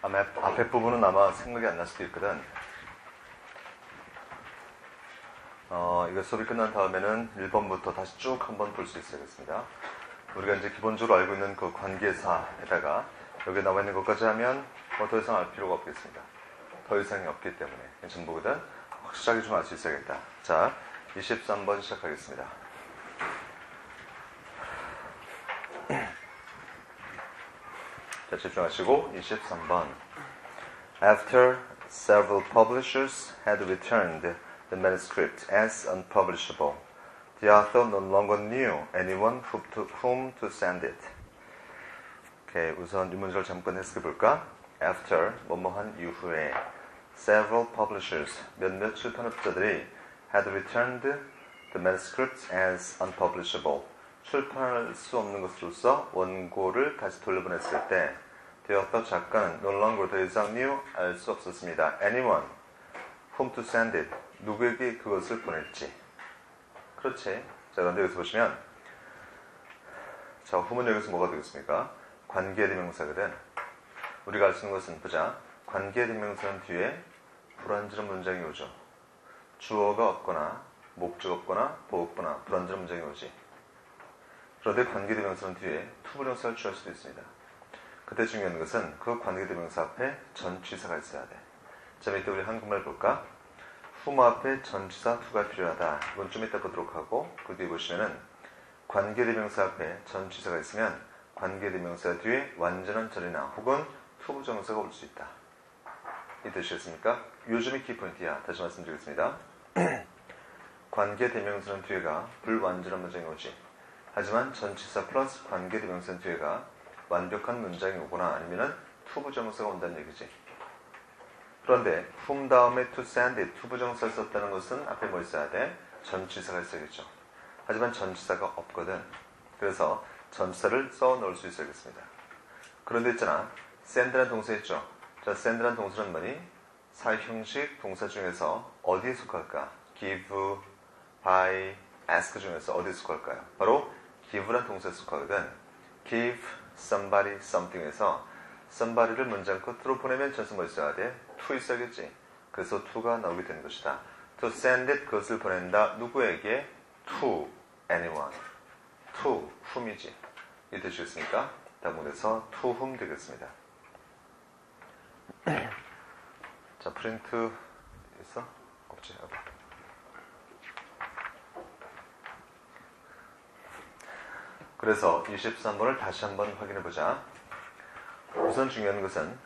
앞에 부분은 아마 생각이 안 날 수도 있거든. 이거 수업이 끝난 다음에는 1번부터 다시 쭉 한번 볼 수 있어야겠습니다. 우리가 이제 기본적으로 알고 있는 그 관계사에다가 여기 나와 있는 것까지 하면 뭐 더 이상 알 필요가 없겠습니다. 더 이상이 없기 때문에 전부거든. 확실하게 좀 알 수 있어야겠다. 자, 23번 시작하겠습니다. 자, 집중하시고 23번. After several publishers had returned the manuscript as unpublishable, the author no longer knew anyone whom to send it. 오케이, 우선 이 문제를 잠깐 해석해 볼까? After, 뭐뭐한 이후에 several publishers, 몇몇 출판업자들이 had returned the manuscript as unpublishable, 출판할 수 없는 것으로서 원고를 다시 돌려보냈을 때 the author, 작가는 no longer, 더 이상 knew, 알 수 없었습니다. anyone whom to send it, 누구에게 그것을 보낼지. 그렇지. 자, 그런데 여기서 보시면 자, whom은 여기서 뭐가 되겠습니까? 관계대명사거든. 우리가 알 수 있는 것은 보자. 관계대명사는 뒤에 불완전한 문장이 오죠. 주어가 없거나 목적 없거나 보어 없거나 불완전한 문장이 오지. 그런데 관계대명사는 뒤에 투부정사를 취할 수도 있습니다. 그때 중요한 것은 그 관계대명사 앞에 전치사가 있어야 돼. 자, 이때 우리 한국말 볼까? whom 앞에 전치사 to가 필요하다. 이건 좀 이따 보도록 하고, 그 뒤에 보시면은 관계대명사 앞에 전치사가 있으면 관계대명사 뒤에 완전한 절이나 혹은 투부정사가 올 수 있다. 이 뜻이겠습니까? 요즘이 키포인트야. 다시 말씀드리겠습니다. 관계대명사는 뒤에가 불완전한 문장이 오지. 하지만 전치사 플러스 관계대명사는 뒤에가 완벽한 문장이 오거나 아니면은 투부정사가 온다는 얘기지. 그런데 whom 다음에 to send it, 투부정사를 썼다는 것은 앞에 뭐 있어야 돼? 전치사가 있어야겠죠. 하지만 전치사가 없거든. 그래서 전치사를 써 넣을 수 있어야겠습니다. 그런데 있잖아, send라는 동사 있죠. 자, send라는 동사는 뭐니? 사형식 동사 중에서 어디에 속할까? give, buy, ask 중에서 어디에 속할까요? 바로 give라는 동사에 속하거든. give somebody something에서 somebody를 문장 끝으로 보내면 전치 뭐 있어야 돼? to 있어야겠지. 그래서 to가 나오게 되는 것이다. to send it, 그것을 보낸다. 누구에게? to anyone. to whom이지. 이 뜻이겠습니까? 다음으로서 to whom 되겠습니다. 자, 프린트 있어? 없지? 여봐. 그래서 23번을 다시 한번 확인해 보자. 우선 중요한 것은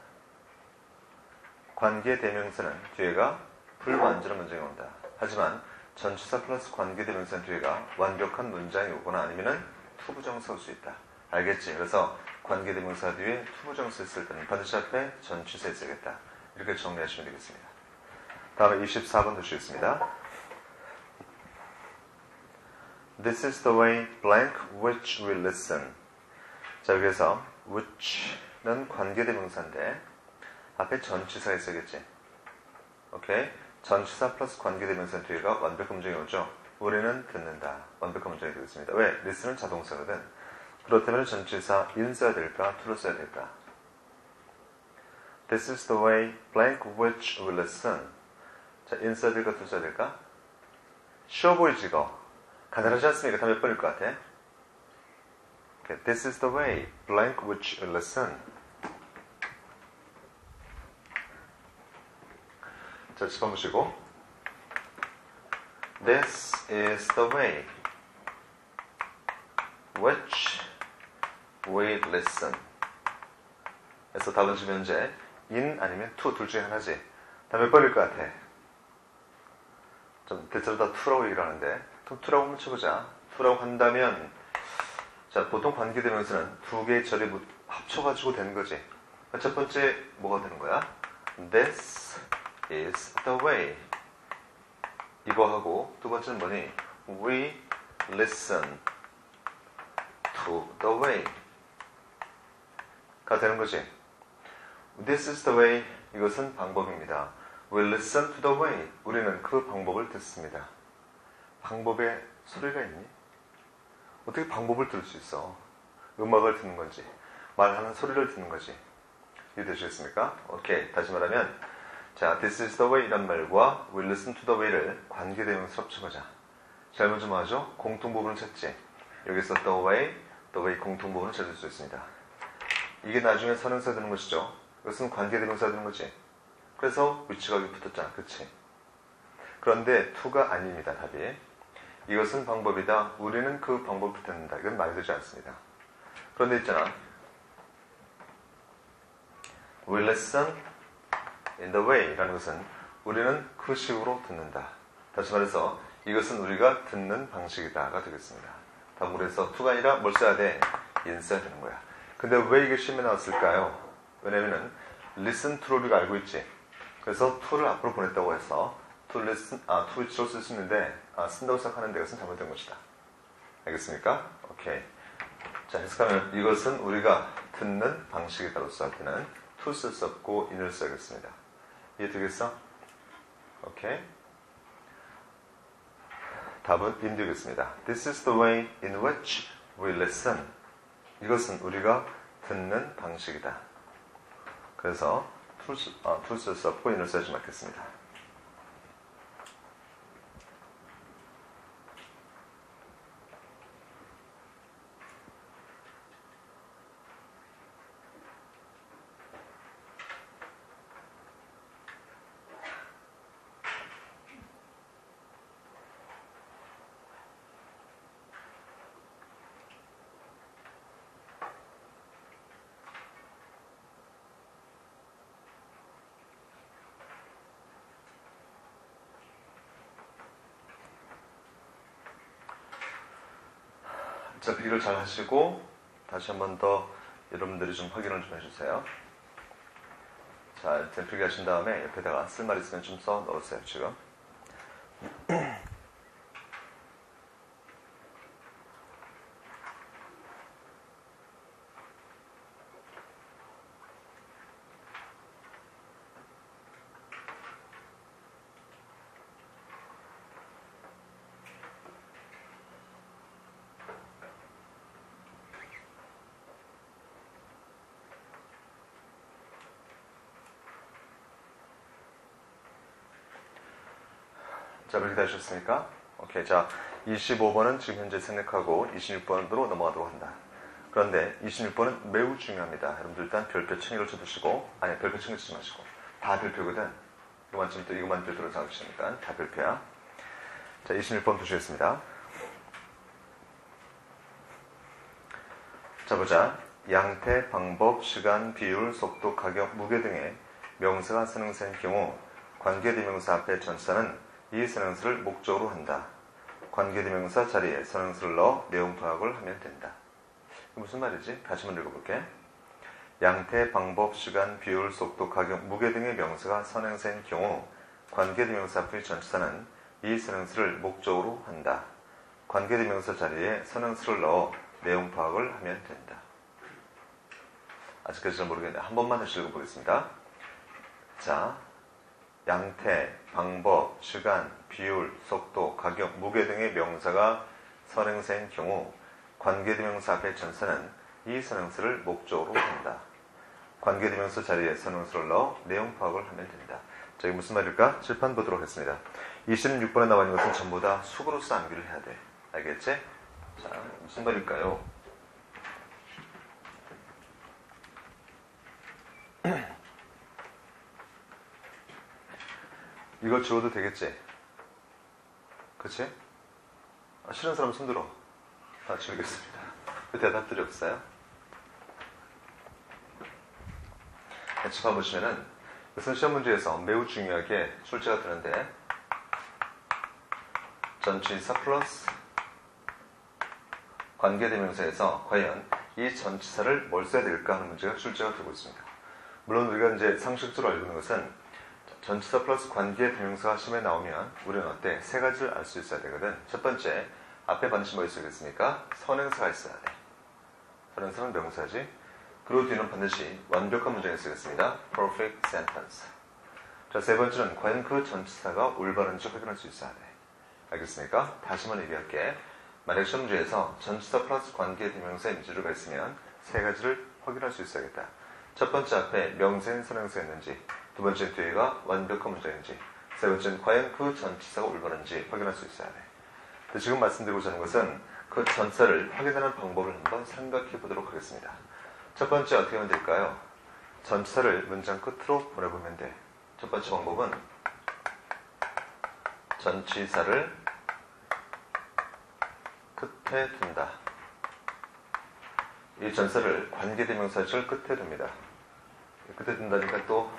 관계대명사는 뒤에가 불완전한 문장이 온다. 하지만 전치사 플러스 관계대명사는 뒤에가 완벽한 문장이 오거나 아니면은 투부정사 올 수 있다. 알겠지? 그래서 관계대명사 뒤에 투부정사 있을 때는 반드시 앞에 전치사 있어야겠다. 이렇게 정리하시면 되겠습니다. 다음에 24번 보시겠습니다. This is the way blank which we listen. 자, 여기서 which는 관계대명사인데 앞에 전치사가 있어야겠지. 오케이? 전치사 플러스 관계대명사 뒤에가 완벽한 문장이 오죠. 우리는 듣는다. 완벽한 문장이 되겠습니다. 왜? listen은 자동사거든. 그렇다면 전치사 in 써야 될까? to로 써야 될까? This is the way blank which we listen. 자, in 써야 될까? to 써야 될까? 쉬워 보이지 이거. 간단하지 않습니까? 다 몇 번일 것 같아? Okay. This is the way blank which we listen. 자, 짚어보시고 This is the way which we listen. 그래서 답은 지금 현재 in 아니면 to 둘 중에 하나지. 다 몇 번일 것 같아? 좀 대체로 다 to라고 얘기를 하는데 그럼 to라고 한번 쳐보자. to라고 한다면 자, 보통 관계대명사는 두 개의 절이 합쳐가지고 되는 거지. 첫 번째 뭐가 되는 거야? This is the way. 이거 하고 두 번째는 뭐니? We listen to the way. 가 되는 거지. This is the way. 이것은 방법입니다. We listen to the way. 우리는 그 방법을 듣습니다. 방법에 소리가 있니? 어떻게 방법을 들을 수 있어? 음악을 듣는 건지 말하는 소리를 듣는 거지. 이해되시겠습니까? 오케이. 다시 말하면 자, this is the way 이란 말과 we listen to the way를 관계대명사로 합쳐보자. 제일 먼저 뭐 하죠? 공통부분을 찾지. 여기서 the way 공통부분을 찾을 수 있습니다. 이게 나중에 선행사 되는 것이죠. 이것은 관계대명사 되는 거지. 그래서 위치가 여기 붙었잖아. 그치? 그런데 to가 아닙니다. 답이. 이것은 방법이다. 우리는 그 방법을 듣는다. 이건 말이 되지 않습니다. 그런데 있잖아. We listen in the way 라는 것은 우리는 그 식으로 듣는다. 다시 말해서 이것은 우리가 듣는 방식이다가 되겠습니다. 다음으로해서 to가 아니라 뭘 써야 돼? in 써야 되는 거야. 근데 왜 이게 시험에 나왔을까요? 왜냐면은 listen to를 우리가 알고 있지. 그래서 to를 앞으로 보냈다고 해서 to listen, to 위치로 쓸 수 있는데 쓴다고 생각하는데 이것은 잘못된 것이다. 알겠습니까? 오케이. 자, 해석하면 이것은 우리가 듣는 방식이다로서 할 때는 to 쓸 수 없고 in을 써야겠습니다. 이해되겠어? 오케이. 답은 in 되겠습니다. This is the way in which we listen. 이것은 우리가 듣는 방식이다. 그래서 to 쓸 수 없고 in을 써야지 맞겠습니다. 자, 이걸 잘 하시고 다시 한 번 더 여러분들이 좀 확인을 좀 해주세요. 자, 일단 필기하신 다음에 옆에다가 쓸 말 있으면 좀 써 넣으세요. 지금. 자, 그렇게 되셨습니까? 오케이. 자, 25번은 지금 현재 생략하고 26번으로 넘어가도록 한다. 그런데 26번은 매우 중요합니다. 여러분들 일단 별표 챙기를 쳐두시고, 아니, 별표 챙기지 마시고. 다 별표거든. 이것만 별표로 생각하시니까 다 별표야. 자, 26번 보시겠습니다. 자, 보자. 양태, 방법, 시간, 비율, 속도, 가격, 무게 등의 명사가 선행사인 경우 관계대명사 앞에 전치사는 이 선행사를 목적으로 한다. 관계대명사 자리에 선행사를 넣어 내용 파악을 하면 된다. 무슨 말이지? 다시 한번 읽어볼게. 양태, 방법, 시간, 비율, 속도, 가격, 무게 등의 명사가 선행사인 경우 관계대명사 앞의 전치사는 이 선행사를 목적으로 한다. 관계대명사 자리에 선행사를 넣어 내용 파악을 하면 된다. 아직까지 잘 모르겠는데 한 번만 다시 읽어보겠습니다. 자, 양태, 방법, 시간, 비율, 속도, 가격, 무게 등의 명사가 선행사인 경우 관계대명사 앞의 전사는 이 선행사를 목적으로 한다. 관계대명사 자리에 선행사를 넣어 내용 파악을 하면 된다. 자, 이게 무슨 말일까? 칠판 보도록 하겠습니다. 26번에 나와 있는 것은 전부 다 수고로서 암기를 해야 돼. 알겠지? 자, 무슨 말일까요? 이거 지워도 되겠지? 그치? 싫은 사람 손들어. 다 지우겠습니다. 그 대답들이 없어요? 칠판 보시면은 이것은 시험 문제에서 매우 중요하게 출제가 되는데 전치사 플러스 관계대명사에서 과연 이 전치사를 뭘 써야 될까 하는 문제가 출제가 되고 있습니다. 물론 우리가 이제 상식적으로 알고 있는 것은 전치사 플러스 관계대명사가 시험에 나오면 우리는 어때? 세 가지를 알 수 있어야 되거든. 첫 번째, 앞에 반드시 뭐 있어야겠습니까? 선행사가 있어야 돼. 선행사는 명사지. 그리고 뒤는 반드시 완벽한 문장이 쓰겠습니다. Perfect sentence. 자, 세 번째는 과연 그 전치사가 올바른지 확인할 수 있어야 돼. 알겠습니까? 다시 한번 얘기할게. 만약 시험 문제에서 전치사 플러스 관계대명사의 미주류가 있으면 세 가지를 확인할 수 있어야겠다. 첫 번째 앞에 명사인 선행사였는지, 두 번째 뒤에가 완벽한 문장인지, 세 번째는 과연 그 전치사가 올바른지 확인할 수 있어야 돼. 지금 말씀드리고자 하는 것은 그 전사를 확인하는 방법을 한번 생각해 보도록 하겠습니다. 첫 번째 어떻게 하면 될까요? 전치사를 문장 끝으로 보내보면 돼. 첫 번째 방법은 전치사를 끝에 둔다. 이 전사를 관계대명사절 끝에 둡니다. 끝에 둔다니까 또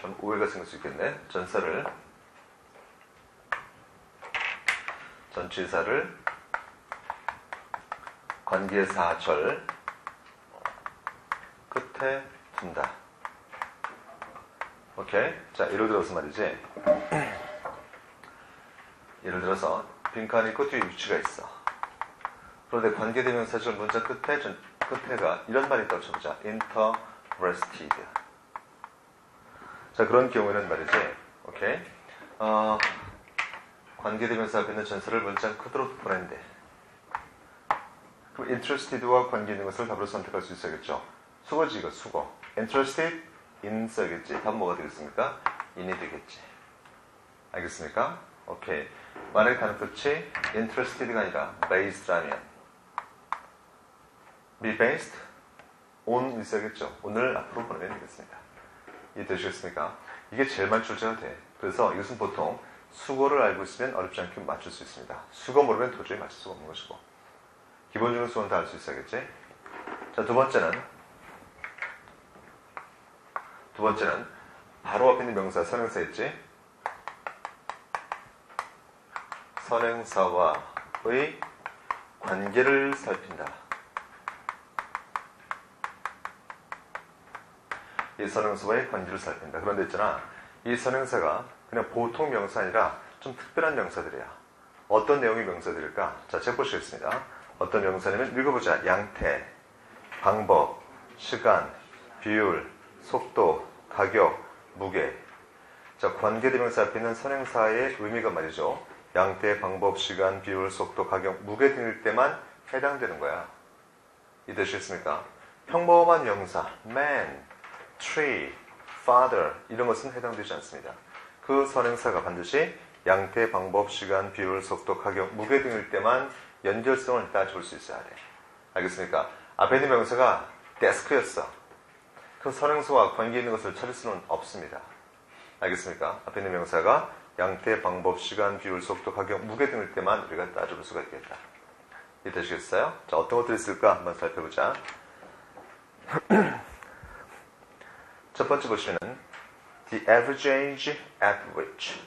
참 오해가 생길 수 있겠네. 전치사를 관계사절 끝에 둔다. 오케이? 자, 예를 들어서 말이지. 예를 들어서 빈칸이 있고 뒤에 위치가 있어. 그런데 관계대명사절 문장 끝에가 이런 말이 있다고 쳐보자. interested. 자, 그런 경우에는 말이지. 오케이? 관계대명사 앞에 있는 전사를 문장 끝으로 보낸대. 그럼 interested와 관계 있는 것을 답으로 선택할 수 있어야겠죠. 수거지, 이거 수거. interested in 써야겠지. 답 뭐가 되겠습니까? in이 되겠지. 알겠습니까? 오케이. 만약에 다른 끝이 interested가 아니라 based라면 be based on 있어야겠죠. 오늘 앞으로 보내면 되겠습니다. 이해되시겠습니까? 이게 제일 많이 출제가 돼. 그래서 이것은 보통 수거를 알고 있으면 어렵지 않게 맞출 수 있습니다. 수거 모르면 도저히 맞출 수가 없는 것이고. 기본적인 수거는 다 알 수 있어야겠지. 자, 두 번째는 바로 앞에 있는 명사, 선행사 있지? 선행사와의 관계를 살핀다. 이 선행사와의 관계를 살핀다. 그런데 있잖아. 이 선행사가 그냥 보통 명사 아니라 좀 특별한 명사들이야. 어떤 내용의 명사들일까? 자, 책 보시겠습니다. 어떤 명사냐면 읽어보자. 양태, 방법, 시간, 비율, 속도, 가격, 무게. 자, 관계대명사 앞에 있는 선행사의 의미가 말이죠. 양태, 방법, 시간, 비율, 속도, 가격, 무게 등일 때만 해당되는 거야. 이해되시겠습니까? 평범한 명사, man, tree, father 이런 것은 해당되지 않습니다. 그 선행사가 반드시 양태, 방법, 시간, 비율, 속도, 가격, 무게 등일 때만 연결성을 따져볼 수 있어야 돼. 알겠습니까? 앞에 있는 명사가 데스크였어. 그 선행사와 관계 있는 것을 찾을 수는 없습니다. 알겠습니까? 앞에 있는 명사가 양태, 방법, 시간, 비율, 속도, 가격, 무게 등일 때만 우리가 따져볼 수가 있겠다. 이해되시겠어요? 자, 어떤 것들이 있을까 한번 살펴보자. 첫 번째 보시면은 the average age at which.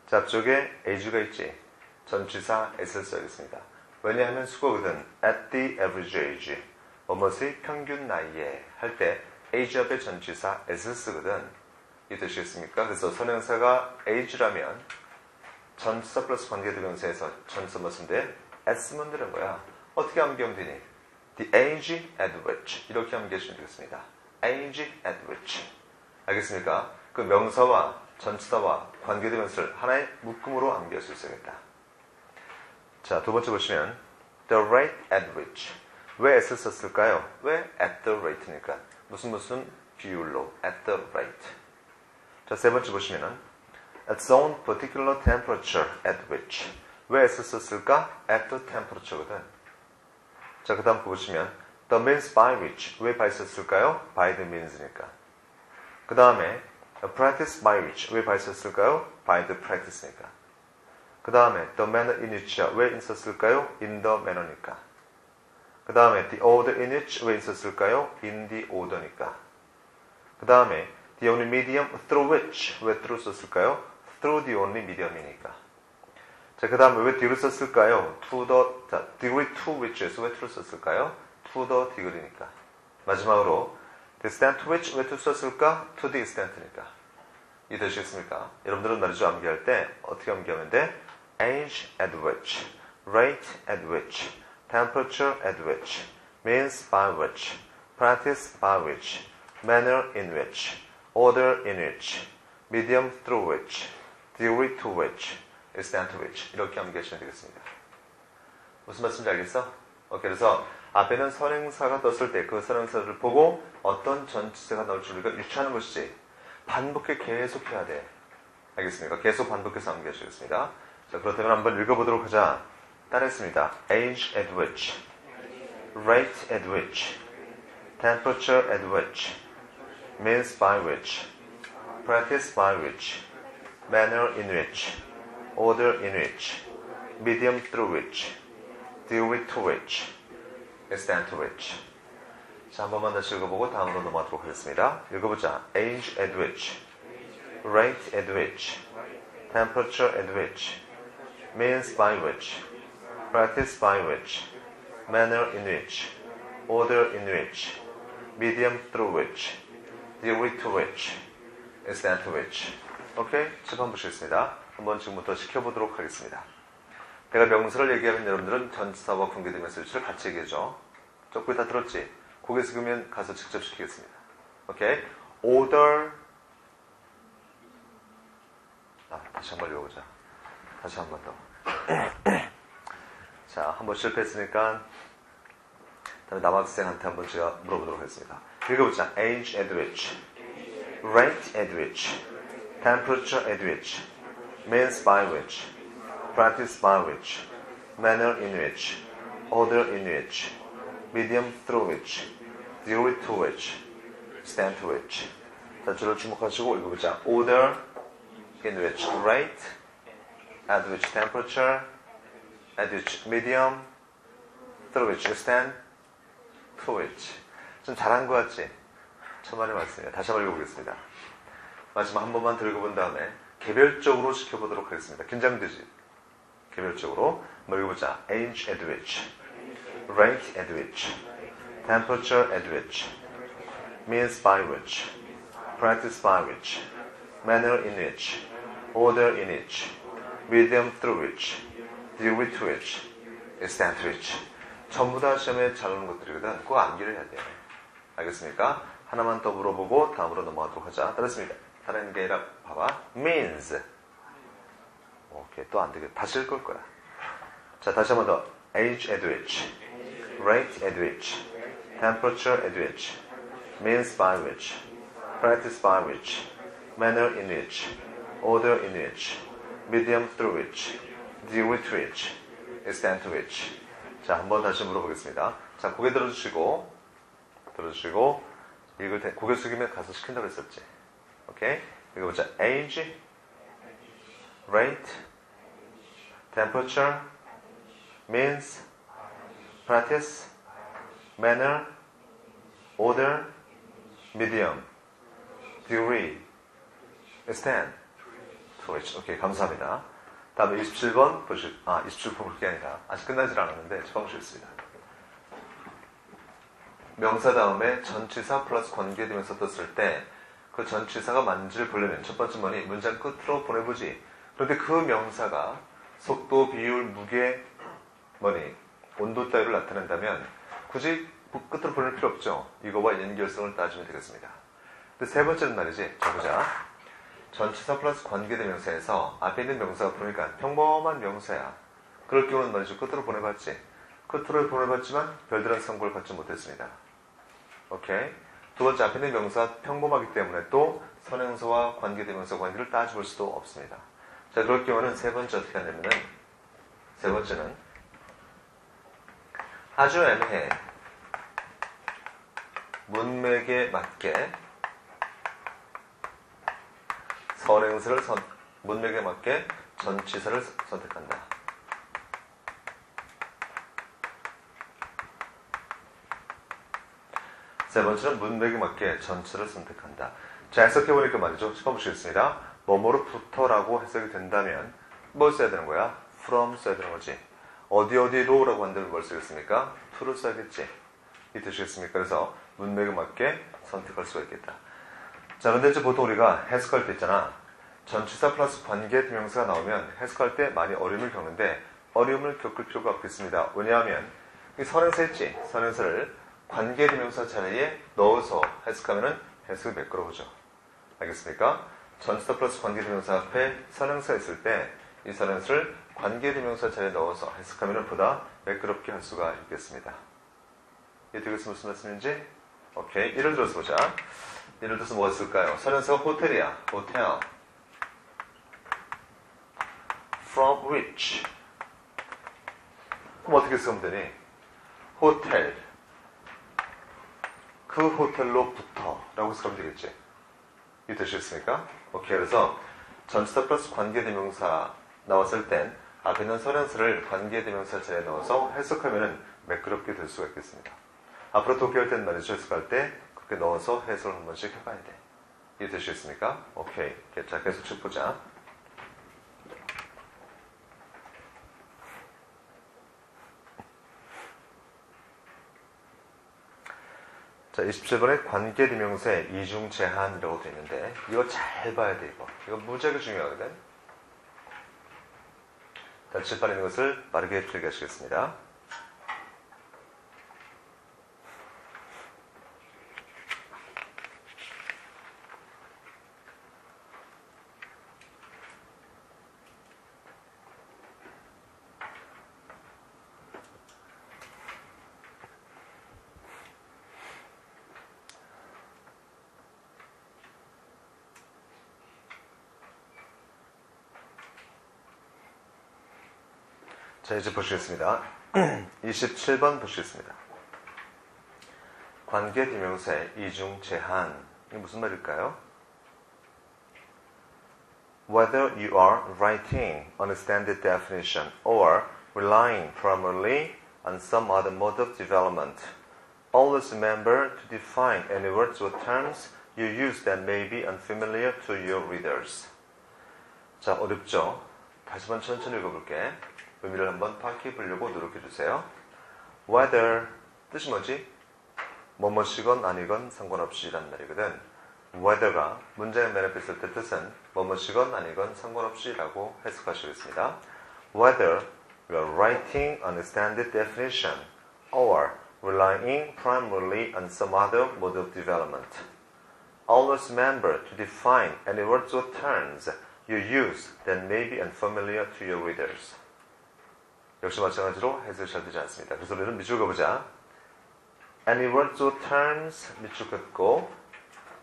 자, 앞쪽에 age가 있지. 전치사 s를 써야겠습니다. 왜냐하면 수거거든. at the average age. 뭐뭐의 평균 나이에 할 때 age 앞에 전치사 s를 쓰거든. 이해되시겠습니까? 그래서 선행사가 age라면 전치사 플러스 관계대명사에서 전치사 뭐 쓴데 s면 되는 거야. 어떻게 암기하면 되니? the age at which. 이렇게 암기하시면 되겠습니다. age at which. 알겠습니까? 그 명사와 전치사와 관계대명사를 하나의 묶음으로 암기할 수 있어야겠다. 자, 두 번째 보시면 the rate at which. 왜 s를 썼을까요? 왜 at the rate니까. 무슨 비율로 at the rate. 자, 세 번째 보시면은 its own particular temperature at which. 왜 s를 썼을까? at the temperature거든. 자, 그 다음 보시면 the means by which. 왜 by 썼을까요? by the means니까. 그 다음에 practice by which. 왜 by 썼을까요? by the practice니까. 그 다음에 the manner in which. 왜 in 썼을까요? in the manner니까. 그 다음에 the order in which. 왜 in 썼을까요? in the order니까. 그 다음에 the only medium through which. 왜 through 썼을까요? through the only medium이니까. 자, 그 다음에 왜 degree를 썼을까요? to the, 자, degree to which에서 왜 to를 썼을까요? to the degree니까. 마지막으로 the extent to which 왜 to 썼을까? to the extent니까. 이해되시겠습니까? 여러분들은 말이죠. 암기할 때 어떻게 암기하면 돼? age at which, rate at which, temperature at which, means by which, practice by which, manner in which, order in which, medium through which, degree to which, extent to which. 이렇게 암기하시면 되겠습니다. 무슨 말씀인지 알겠어? 오케이, 그래서 앞에는 선행사가 떴을 때 그 선행사를 보고 어떤 전치사가 나올 줄 우리가 유추하는 것이지 반복해 계속해야 돼. 알겠습니까? 계속 반복해서 암기하시겠습니다. 자, 그렇다면 한번 읽어보도록 하자. 따라했습니다. Age at which, rate at which, temperature at which, means by which, practice by which, manner in which, order in which, medium through which, degree to which, extent to which. 자, 한 번만 다시 읽어보고 다음으로 넘어가도록 하겠습니다. 읽어보자. Age at which, rate at which, temperature at which, means by which, practice by which, manner in which, order in which, medium through which, degree to which, extent to which. 오케이? 한번 보시겠습니다. 한번 지금부터 시켜보도록 하겠습니다. 내가 명사를 얘기하면 여러분들은 전치사와 관계되면서 위치를 같이 얘기해줘. 조금 다 들었지? 고개 숙이면 가서 직접 시키겠습니다. 오케이? order. 다시 한번 읽어보자. 다시 한 번 더. 자, 한번 실패했으니까 다음에 남학생한테 한번 제가 물어보도록 하겠습니다. 읽어보자. Age at which, rate at which, temperature at which, means by which, practice by which, manner in which, order in which, medium through which, degree to which, extent to which. 자, 줄을 주목하시고 읽어보자. order in which, rate at which, temperature at which, medium through which, extent to which. 좀 잘한 것 같지? 천만의 말씀이에요. 다시 한번 읽어보겠습니다. 마지막 한 번만 더 읽어본 다음에 개별적으로 시켜보도록 하겠습니다. 긴장되지? 개별적으로 한번 읽어보자. Age at which, rate at which, temperature at which, means by which, practice by which, manner in which, order in which, medium through which, degree to which, extent to which. 전부 다 시험에 잘 오는 것들이거든. 그거 암기를 해야 돼. 알겠습니까? 하나만 더 물어보고 다음으로 넘어가도록 하자. 따랐습니다. 다른 게 아니라 봐봐. means. 오케이. 또 안 되겠다. 다시 읽을 거야. 자, 다시 한번 더. age at which, rate at which, temperature at which, means by which, practice by which, manner in which, order in which, medium through which, degree to which, extent to which. 자, 한번 다시 물어보겠습니다. 자, 고개 들어주시고 읽을 때 고개 숙이면 가서 시킨다고 했었지. 오케이? 읽어보자. age, rate, temperature, means, practice, manner, order, medium, degree, extent, to which. 오케이, 감사합니다. 다음에 27번 보실, 27번 볼 게 아니라 아직 끝나질 않았는데 처음 보시겠습니다. 명사 다음에 전치사 플러스 관계되면서 떴을 때 그 전치사가 만지를 보려면 첫 번째 뭐니? 문장 끝으로 보내보지. 그런데 그 명사가 속도, 비율, 무게, 뭐니? 온도 따위를 나타낸다면 굳이 끝으로 보낼 필요 없죠. 이거와 연결성을 따지면 되겠습니다. 근데 세 번째는 말이지. 자, 보자. 전치사 플러스 관계대명사에서 앞에 있는 명사가 보니까 평범한 명사야. 그럴 경우는 말이죠. 끝으로 보내봤지. 끝으로 보내봤지만 별다른 성과를 받지 못했습니다. 오케이. 두 번째, 앞에 있는 명사 평범하기 때문에 또 선행사와 관계대명사 관계를 따져볼 수도 없습니다. 자, 그럴 경우는 세 번째 어떻게 하냐면은, 세 번째는 아주 애매해. 문맥에 맞게 선행사를 문맥에 맞게 전치사를 선택한다. 세 번째는 문맥에 맞게 전치사를 선택한다. 자, 해석해보니까 말이죠. 처음 보시겠습니다. 뭐뭐로부터라고 해석이 된다면 뭘 써야 되는 거야? from 써야 되는 거지. 어디로라고 한다면 뭘 쓰겠습니까? to를 써야겠지. 이 뜻이겠습니까? 그래서 문맥에 맞게 선택할 수가 있겠다. 자, 근데 이제 보통 우리가 해석할 때 있잖아. 전치사 플러스 관계대명사가 나오면 해석할 때 많이 어려움을 겪는데 어려움을 겪을 필요가 없겠습니다. 왜냐하면 이 선행사 있지? 선행사를 관계대명사 자리에 넣어서 해석하면 해석이 매끄러워져. 알겠습니까? 전치사 플러스 관계대명사 앞에 선행사 있을 때 이 선행사를 관계대명사 자리에 넣어서 해석하면 보다 매끄럽게 할 수가 있겠습니다. 이해되겠어? 무슨 말씀인지? 오케이. 예를 들어서 보자. 예를 들어서 뭐가 있을까요? 설현서가 호텔이야. 호텔. From which? 그럼 어떻게 쓰면 되니? 호텔. 그 호텔로부터 라고 쓰면 되겠지. 이해되시겠습니까? 오케이. 그래서 전치사 플러스 관계대명사 나왔을 땐 앞에 있는 설현서를 관계대명사 자리에 넣어서 해석하면 매끄럽게 될 수가 있겠습니다. 앞으로 독해할 때는 말이죠. 해석할 때 그렇게 넣어서 해석을 한 번씩 해봐야 돼. 이해되시겠습니까? 오케이. 자, 계속 쭉 보자. 자, 27번에 관계대명사의 이중제한이라고 되어 있는데 이거 잘 봐야 돼, 이거. 이거 무지하게 중요하거든. 자, 칠판에 있는 것을 빠르게 필기하시겠습니다. 자, 이제 보시겠습니다. 27번 보시겠습니다. 관계대명사의 이중제한. 이게 무슨 말일까요? Whether you are writing on a standard definition or relying primarily on some other mode of development, always remember to define any words or terms you use that may be unfamiliar to your readers. 자, 어렵죠? 다시 한번 천천히 읽어볼게. 의미를 한번 파악해 보려고 노력해주세요. Whether, 뜻이 뭐지? 뭐뭐시건 아니건 상관없이 라는 말이거든. Whether가 문장에 맨 앞에 있을 때 뜻은 뭐뭐시건 아니건 상관없이 라고 해석하시겠습니다. Whether you are writing on a standard definition or relying primarily on some other mode of development. Always remember to define any words or terms you use that may be unfamiliar to your readers. 역시 마찬가지로 해석이 잘 되지 않습니다. 그래서 우리는 밑줄 그어보자. Any words or terms 밑줄 긋고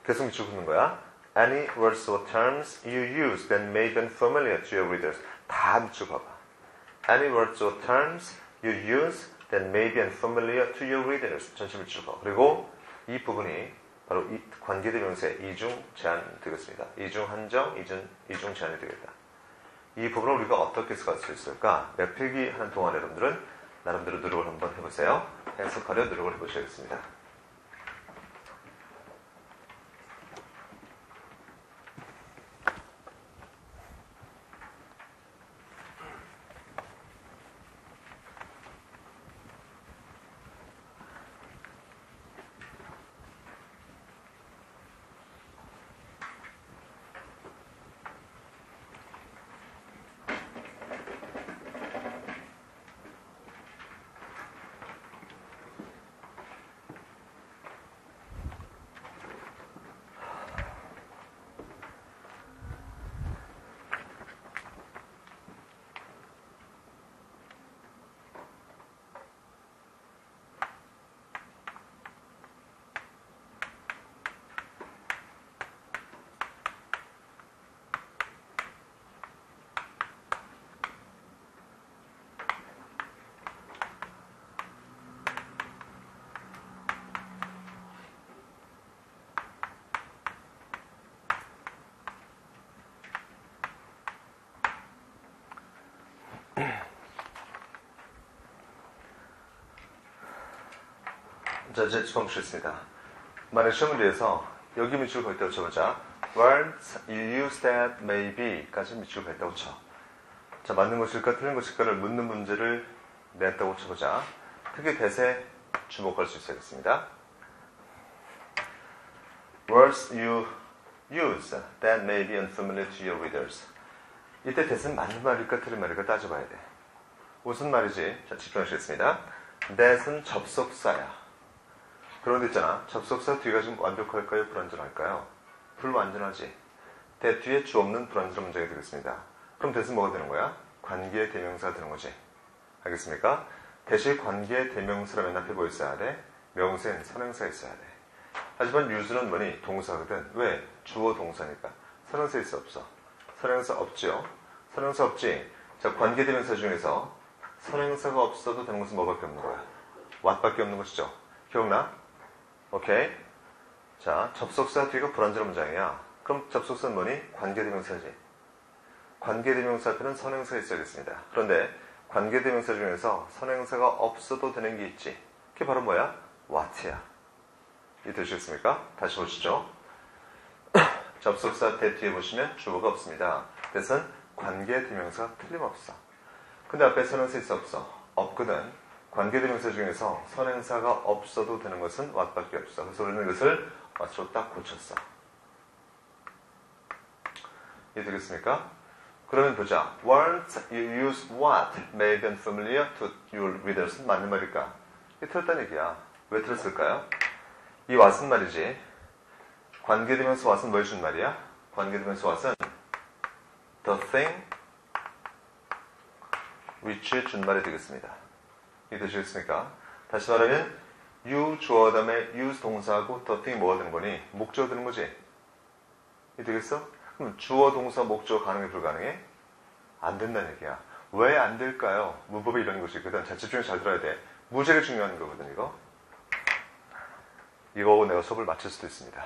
계속 밑줄 긋는 거야. Any words or terms you use that may be unfamiliar to your readers. 다 밑줄 그어봐. Any words or terms you use that may be unfamiliar to your readers. 전체 밑줄 그어. 그리고 이 부분이 바로 이 관계대명사의 이중 제한이 되겠습니다. 이중 한정, 이중 제한이 되겠다. 이 부분을 우리가 어떻게 해석할 수 있을까? 몇 필기 하는 동안 여러분들은 나름대로 노력을 한번 해보세요. 해석하려 노력을 해보셔야겠습니다. 자, 이제 처음 보시겠습니다. 만약 시험 문제에서 여기 밑줄 걸 있다고 쳐보자. Words you use that may be 까지 밑줄 걸 있다고 쳐. 자, 맞는 것일까 틀린 것일까를 묻는 문제를 냈다고 쳐보자. 크게 대세 주목할 수 있어야겠습니다. Words you use that may be unfamiliar to your readers. 이때 대세는 맞는 말일까 틀린 말일까 따져봐야 돼. 무슨 말이지? 자, 집중하시겠습니다. that은 접속사야. 그런 데 있잖아. 접속사 뒤가 지금 완벽할까요? 불완전할까요? 불완전하지. that 뒤에 주 없는 불완전한 문장이 되겠습니다. 그럼 that은 뭐가 되는 거야? 관계 대명사가 되는 거지. 알겠습니까? 대시 관계 대명사라면 앞에 뭐 있어야 돼? 명사인 선행사가 있어야 돼. 하지만 use는 뭐니? 동사거든. 왜? 주어 동사니까. 선행사 있어 없어? 선행사 없죠. 선행사 없지. 자, 관계대명사 중에서 선행사가 없어도 되는 것은 뭐밖에 없는 거야? what밖에 없는 것이죠. 기억나? 오케이. 자, 접속사 뒤가 불완전한 문장이야. 그럼 접속사는 뭐니? 관계대명사지. 관계대명사 앞에는 선행사가 있어야겠습니다. 그런데 관계대명사 중에서 선행사가 없어도 되는 게 있지. 그게 바로 뭐야? what야. 이해되시겠습니까? 다시 보시죠. 접속사 대 뒤에 보시면 주어가 없습니다. 그래서 관계대명사가 틀림없어. 근데 앞에 선행사 있어 없어? 없거든. 관계대명사 중에서 선행사가 없어도 되는 것은 what밖에 없어. 그래서 우리는 이것을 what으로 딱 고쳤어. 이해되겠습니까? 그러면 보자. Words you use what may be unfamiliar to your readers. 맞는 말일까? 이게 틀렸다는 얘기야. 왜 틀렸을까요? 이 what은 말이지. 관계대명사 what은 뭘 준 말이야? 관계대명사 what은 the thing which 준 말이 되겠습니다. 이해되시겠습니까? 다시 말하면 you 주어 다음에 use 동사하고 the thing 뭐가 되는 거니? 목적어 되는 거지? 이해되겠어? 그럼 주어 동사 목적어 가능해 불가능해? 안 된다는 얘기야. 왜 안 될까요? 문법에 이런 것이 있거든. 자, 집중해서 잘 들어야 돼. 무지하게 중요한 거거든, 이거. 이거 내가 수업을 마칠 수도 있습니다.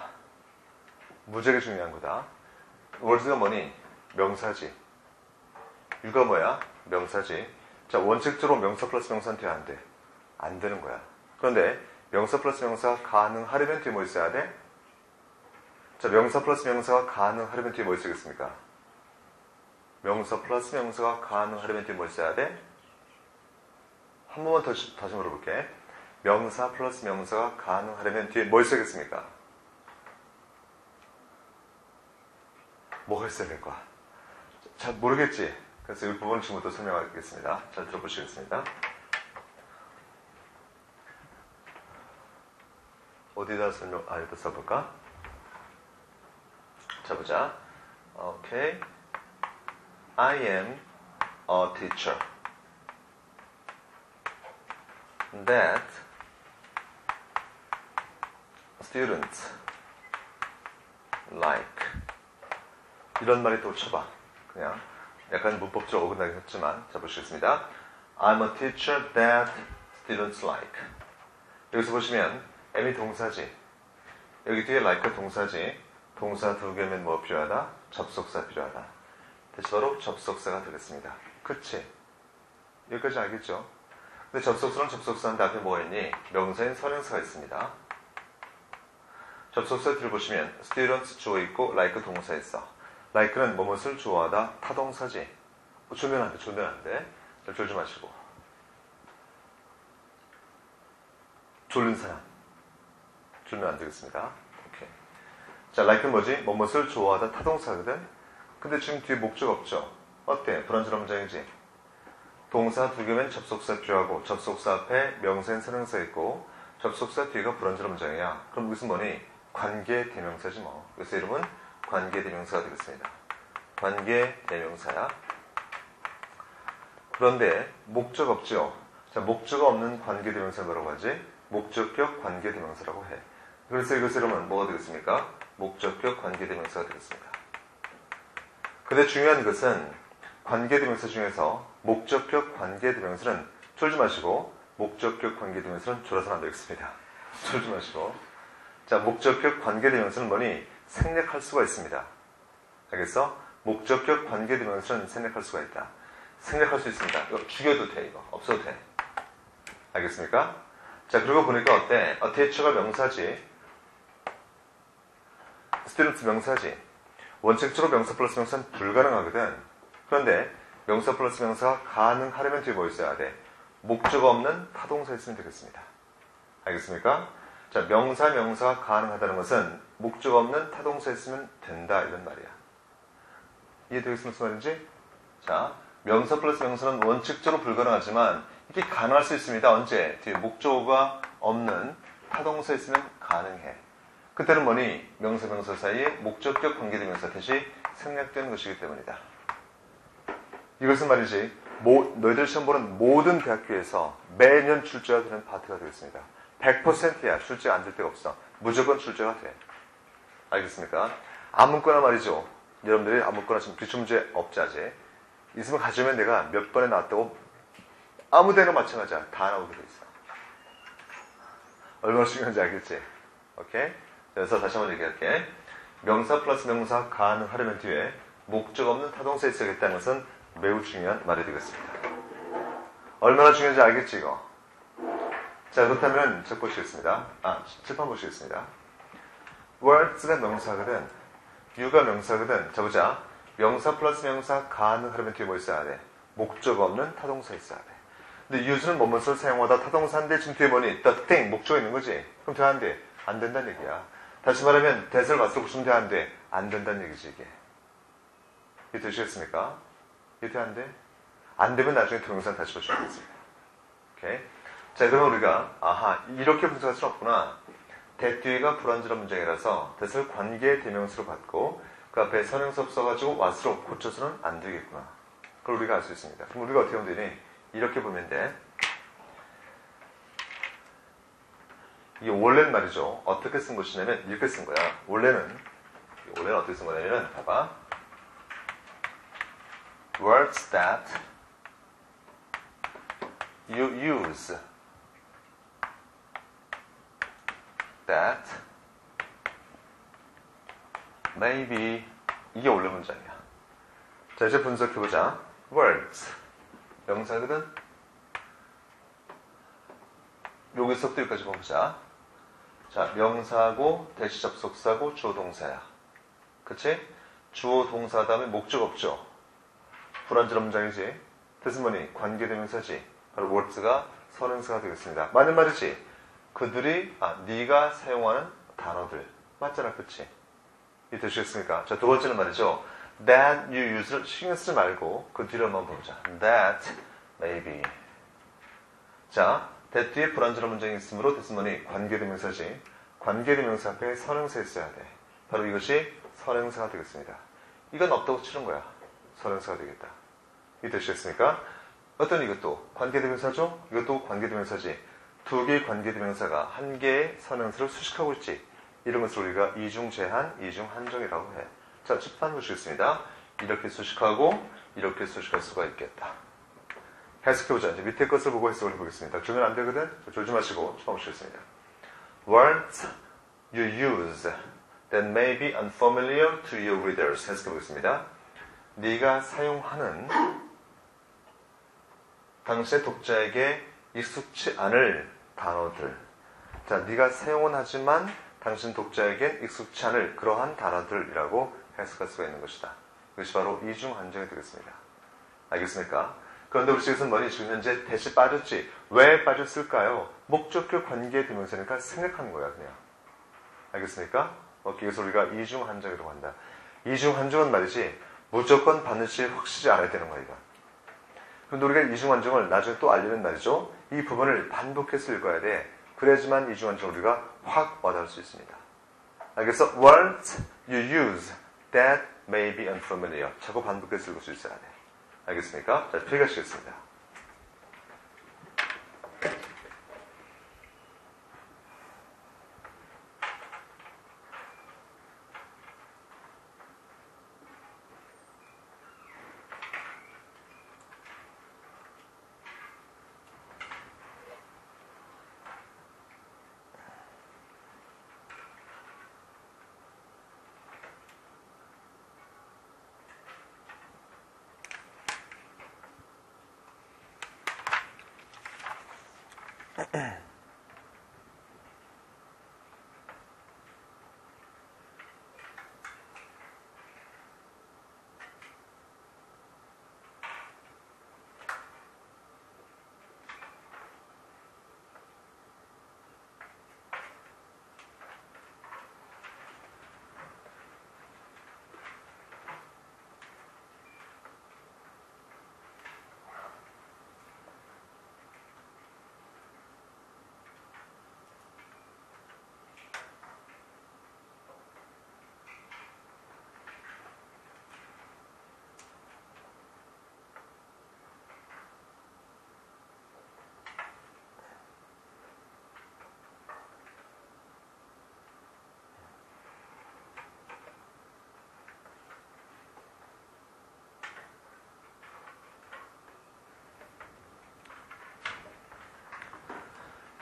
무지하게 중요한 거다. words가 뭐니? 명사지. you가 뭐야? 명사지. 자, 원칙적으로 명사 플러스 명사는 돼야 안 돼. 안 되는 거야. 그런데 명사 플러스 명사가 가능하려면 뒤에 뭐 있어야 돼? 자, 명사 플러스 명사가 가능하려면 뒤에 뭐 있어야겠습니까? 명사 플러스 명사가 가능하려면 뒤에 뭐 있어야 돼? 한 번만 다시 물어볼게. 명사 플러스 명사가 가능하려면 뒤에 뭐 있어야겠습니까? 뭐가 있어야 될까? 잘 모르겠지? 그래서 이 부분을 지금부터 설명하겠습니다. 잘 들어보시겠습니다. 어디다 여기다 써볼까? 자, 보자. 오케이. I am a teacher that students like. 이런 말이 또 쳐봐. 그냥 약간 문법적으로 어긋나긴 했지만 자, 보시겠습니다. I'm a teacher that students like. 여기서 보시면 M이 동사지. 여기 뒤에 like가 동사지. 동사 두 개면 뭐 필요하다? 접속사 필요하다. 다시 바로 접속사가 되겠습니다. 그치? 여기까지 알겠죠? 근데 접속사는 접속사인데 앞에 뭐가 있니? 명사인 선행사가 있습니다. 접속사 뒤를 보시면 students 주어 있고 like 동사 있어. like는 뭐뭇을 좋아하다 타동사지. 졸면 안 돼, 졸면 안 돼. 졸지 마시고. 졸린 사람. 졸면 안 되겠습니다. 오케이. 자, like는 뭐지? 뭐뭇을 좋아하다 타동사거든? 근데 지금 뒤에 목적 없죠? 어때? 불완전한 문장이지? 동사 두 개면 접속사 필요하고 접속사 앞에 명사인 선행사 있고 접속사 뒤가 불완전한 문장이야. 그럼 이것은 뭐니? 관계대명사지 뭐. 그래서 이름은 관계대명사가 되겠습니다. 관계대명사야. 그런데 목적 없죠? 자, 목적 없는 관계대명사 뭐라고 하지? 목적격 관계대명사라고 해. 그래서 이것의 이름은 뭐가 되겠습니까? 목적격 관계대명사가 되겠습니다. 근데 중요한 것은 관계대명사 중에서 목적격 관계대명사는 졸지 마시고 목적격 관계대명사는 졸아서는 안 되겠습니다. 졸지 마시고. 자, 목적격 관계대명사는 뭐니? 생략할 수가 있습니다. 알겠어? 목적격 관계대명사는 생략할 수가 있다. 생략할 수 있습니다. 이거 죽여도 돼, 이거. 없어도 돼. 알겠습니까? 자, 그리고 보니까 어때? teacher가 명사지. students 명사지. 원칙적으로 명사 플러스 명사는 불가능하거든. 그런데 명사 플러스 명사가 가능하려면 뒤에 뭐 있어야 돼? 목적 없는 타동사 있으면 되겠습니다. 알겠습니까? 자, 명사가 가능하다는 것은 목적 없는 타동사 있으면 된다, 이런 말이야. 이해되겠습니까? 무슨 말인지? 자, 명사 플러스 명사는 원칙적으로 불가능하지만 이게 가능할 수 있습니다. 언제? 뒤에 목적어가 없는 타동사 있으면 가능해. 그때는 뭐니? 명사 사이에 목적격 관계대명사 대시 생략되는 것이기 때문이다. 이것은 말이지, 너희들 시험 보는 모든 대학교에서 매년 출제가 되는 파트가 되겠습니다. 100%야. 출제가 안 될 데가 없어. 무조건 출제가 돼. 알겠습니까? 아무거나 말이죠. 여러분들이 아무거나 지금 기출문제 없지 아직. 있으면 가져오면 내가 몇 번에 나왔다고 아무 데나 마찬가지야. 다 나오게 돼 있어. 얼마나 중요한지 알겠지? 오케이? 그래서 다시 한번 얘기할게. 명사 플러스 명사 가능하려면 뒤에 목적 없는 타동사 있어야겠다는 것은 매우 중요한 말이 되겠습니다. 얼마나 중요한지 알겠지 이거? 자, 그렇다면 책 보시겠습니다. 칠판 보시겠습니다. words가 명사거든, you가 명사거든. 자, 보자. 명사 플러스 명사 가능하려면 뒤에 뭐 있어야 돼? 목적 없는 타동사 있어야 돼. 근데 use는 뭐뭐를 사용하다 타동사인데 지금 뒤에 뭐니? the thing, 목적이 있는 거지. 그럼 돼, 안 돼? 안 된다는 얘기야. 다시 말하면 대사를 봤을 때 보시면 돼, 안 돼? 안 된다는 얘기지 이게. 이게 되시겠습니까? 이게 돼, 안 돼? 안 되면 나중에 동영상 다시 보셔야겠습니다. 오케이? 자, 그러면 우리가 이렇게 분석할 수는 없구나. that 뒤가 불완전한 문장이라서 that을 관계 대명사로 받고 그 앞에 선행사 써가지고 what으로 고쳐서는 안 되겠구나. 그걸 우리가 알 수 있습니다. 그럼 우리가 어떻게 하면 되니? 이렇게 보면 돼. 이게 원래는 말이죠. 어떻게 쓴 것이냐면 이렇게 쓴 거야. 원래는 어떻게 쓴 거냐면 봐봐. words that you use that maybe 이게 원래 문장이야. 자, 이제 분석해보자. words 명사거든. 여기서부터 여기까지 보자. 자, 명사고 대시 접속사고 주어 동사야. 그치? 주어 동사 다음에 목적 없죠. 불완전한 문장이지. 뜻은 뭐니? 관계대명사지. 바로 words가 선행사가 되겠습니다. 맞는 말이지. 그들이 네가 사용하는 단어들 맞잖아, 그치? 이 되시겠습니까? 자, 두 번째는 말이죠. that you use를 신경 쓰지 말고 그 뒤로 한번 보자. that maybe. 자, that 뒤에 불완전한 문장이 있으므로 뜻은 뭐니? 관계대명사지. 관계대명사 앞에 선행사 있어야 돼. 바로 이것이 선행사가 되겠습니다. 이건 없다고 치는 거야. 선행사가 되겠다. 이 되시겠습니까? 어떤 이것도 관계대명사죠? 이것도 관계대명사지. 두 개의 관계대명사가 한 개의 선행사를 수식하고 있지. 이런 것을 우리가 이중제한, 이중한정이라고 해. 자, 칠판 보시겠습니다. 이렇게 수식하고 이렇게 수식할 수가 있겠다. 해석해보자. 이제 밑에 것을 보고 해석을 해보겠습니다. 주면 안 되거든? 조심하시고 칠판 보시겠습니다. Words you use that may be unfamiliar to your readers. 해석해보겠습니다. 네가 사용하는 당신의 독자에게 익숙치 않을 단어들. 자, 네가 사용은 하지만 당신 독자에겐 익숙치 않을 그러한 단어들이라고 해석할 수가 있는 것이다. 이것이 바로 이중한정이 되겠습니다. 알겠습니까? 그런데 우리 지금 뭐니? 지금 현재 대시 빠졌지. 왜 빠졌을까요? 목적격 관계 대명사니까 생략하는 거야, 그냥. 알겠습니까? 그래서 우리가 이중한정이라고 한다. 이중한정은 말이지 무조건 반드시 확실히 알아야 되는 거야, 이거. 그런데 우리가 이중한정을 나중에 또 알려면 말이죠. 이 부분을 반복해서 읽어야 돼. 그래야지만 이중한정을 우리가 확 와닿을 수 있습니다. 알겠어? Words you use that may be unfamiliar. 자꾸 반복해서 읽을 수 있어야 돼. 알겠습니까? 자, 필기하시겠습니다.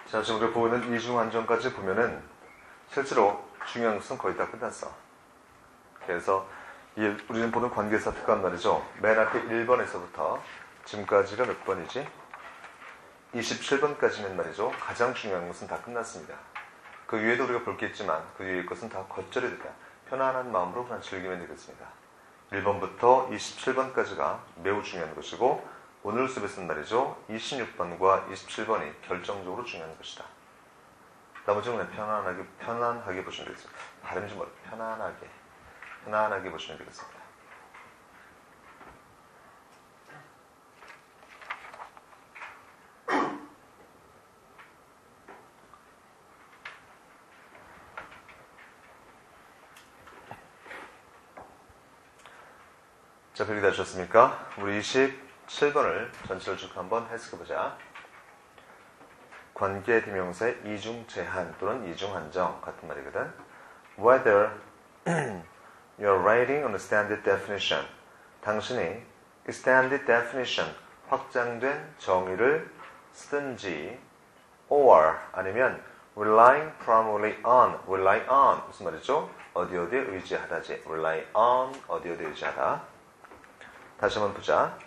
자, 지금 우리가 보고 있는 이중환정까지 보면은 실제로 중요한 것은 거의 다 끝났어. 그래서 우리는 보는 관계사 특강 말이죠. 맨 앞에 1번에서부터 지금까지가 몇 번이지? 27번까지는 말이죠. 가장 중요한 것은 다 끝났습니다. 그 위에도 우리가 볼 게 있지만 그 위의 것은 다 겉절이 되다. 편안한 마음으로 그냥 즐기면 되겠습니다. 1번부터 27번까지가 매우 중요한 것이고 오늘 수업에서는 말이죠. 26번과 27번이 결정적으로 중요한 것이다. 나머지는 그냥 편안하게 보시면 되겠습니다. 발음이 좀 편안하게 보시면 되겠습니다. 자, 별이 다 주셨습니까? 우리 27번을 전체를 쭉 한번 해석해보자. 관계대명사의 이중제한 또는 이중한정 같은 말이거든. Whether you're writing on a standard definition, 당신이 standard definition, 확장된 정의를 쓰든지 or 아니면 relying primarily on, rely on 무슨 말이죠? 어디에 의지하다지. rely on, 어디에 의지하다. 다시 한번 보자.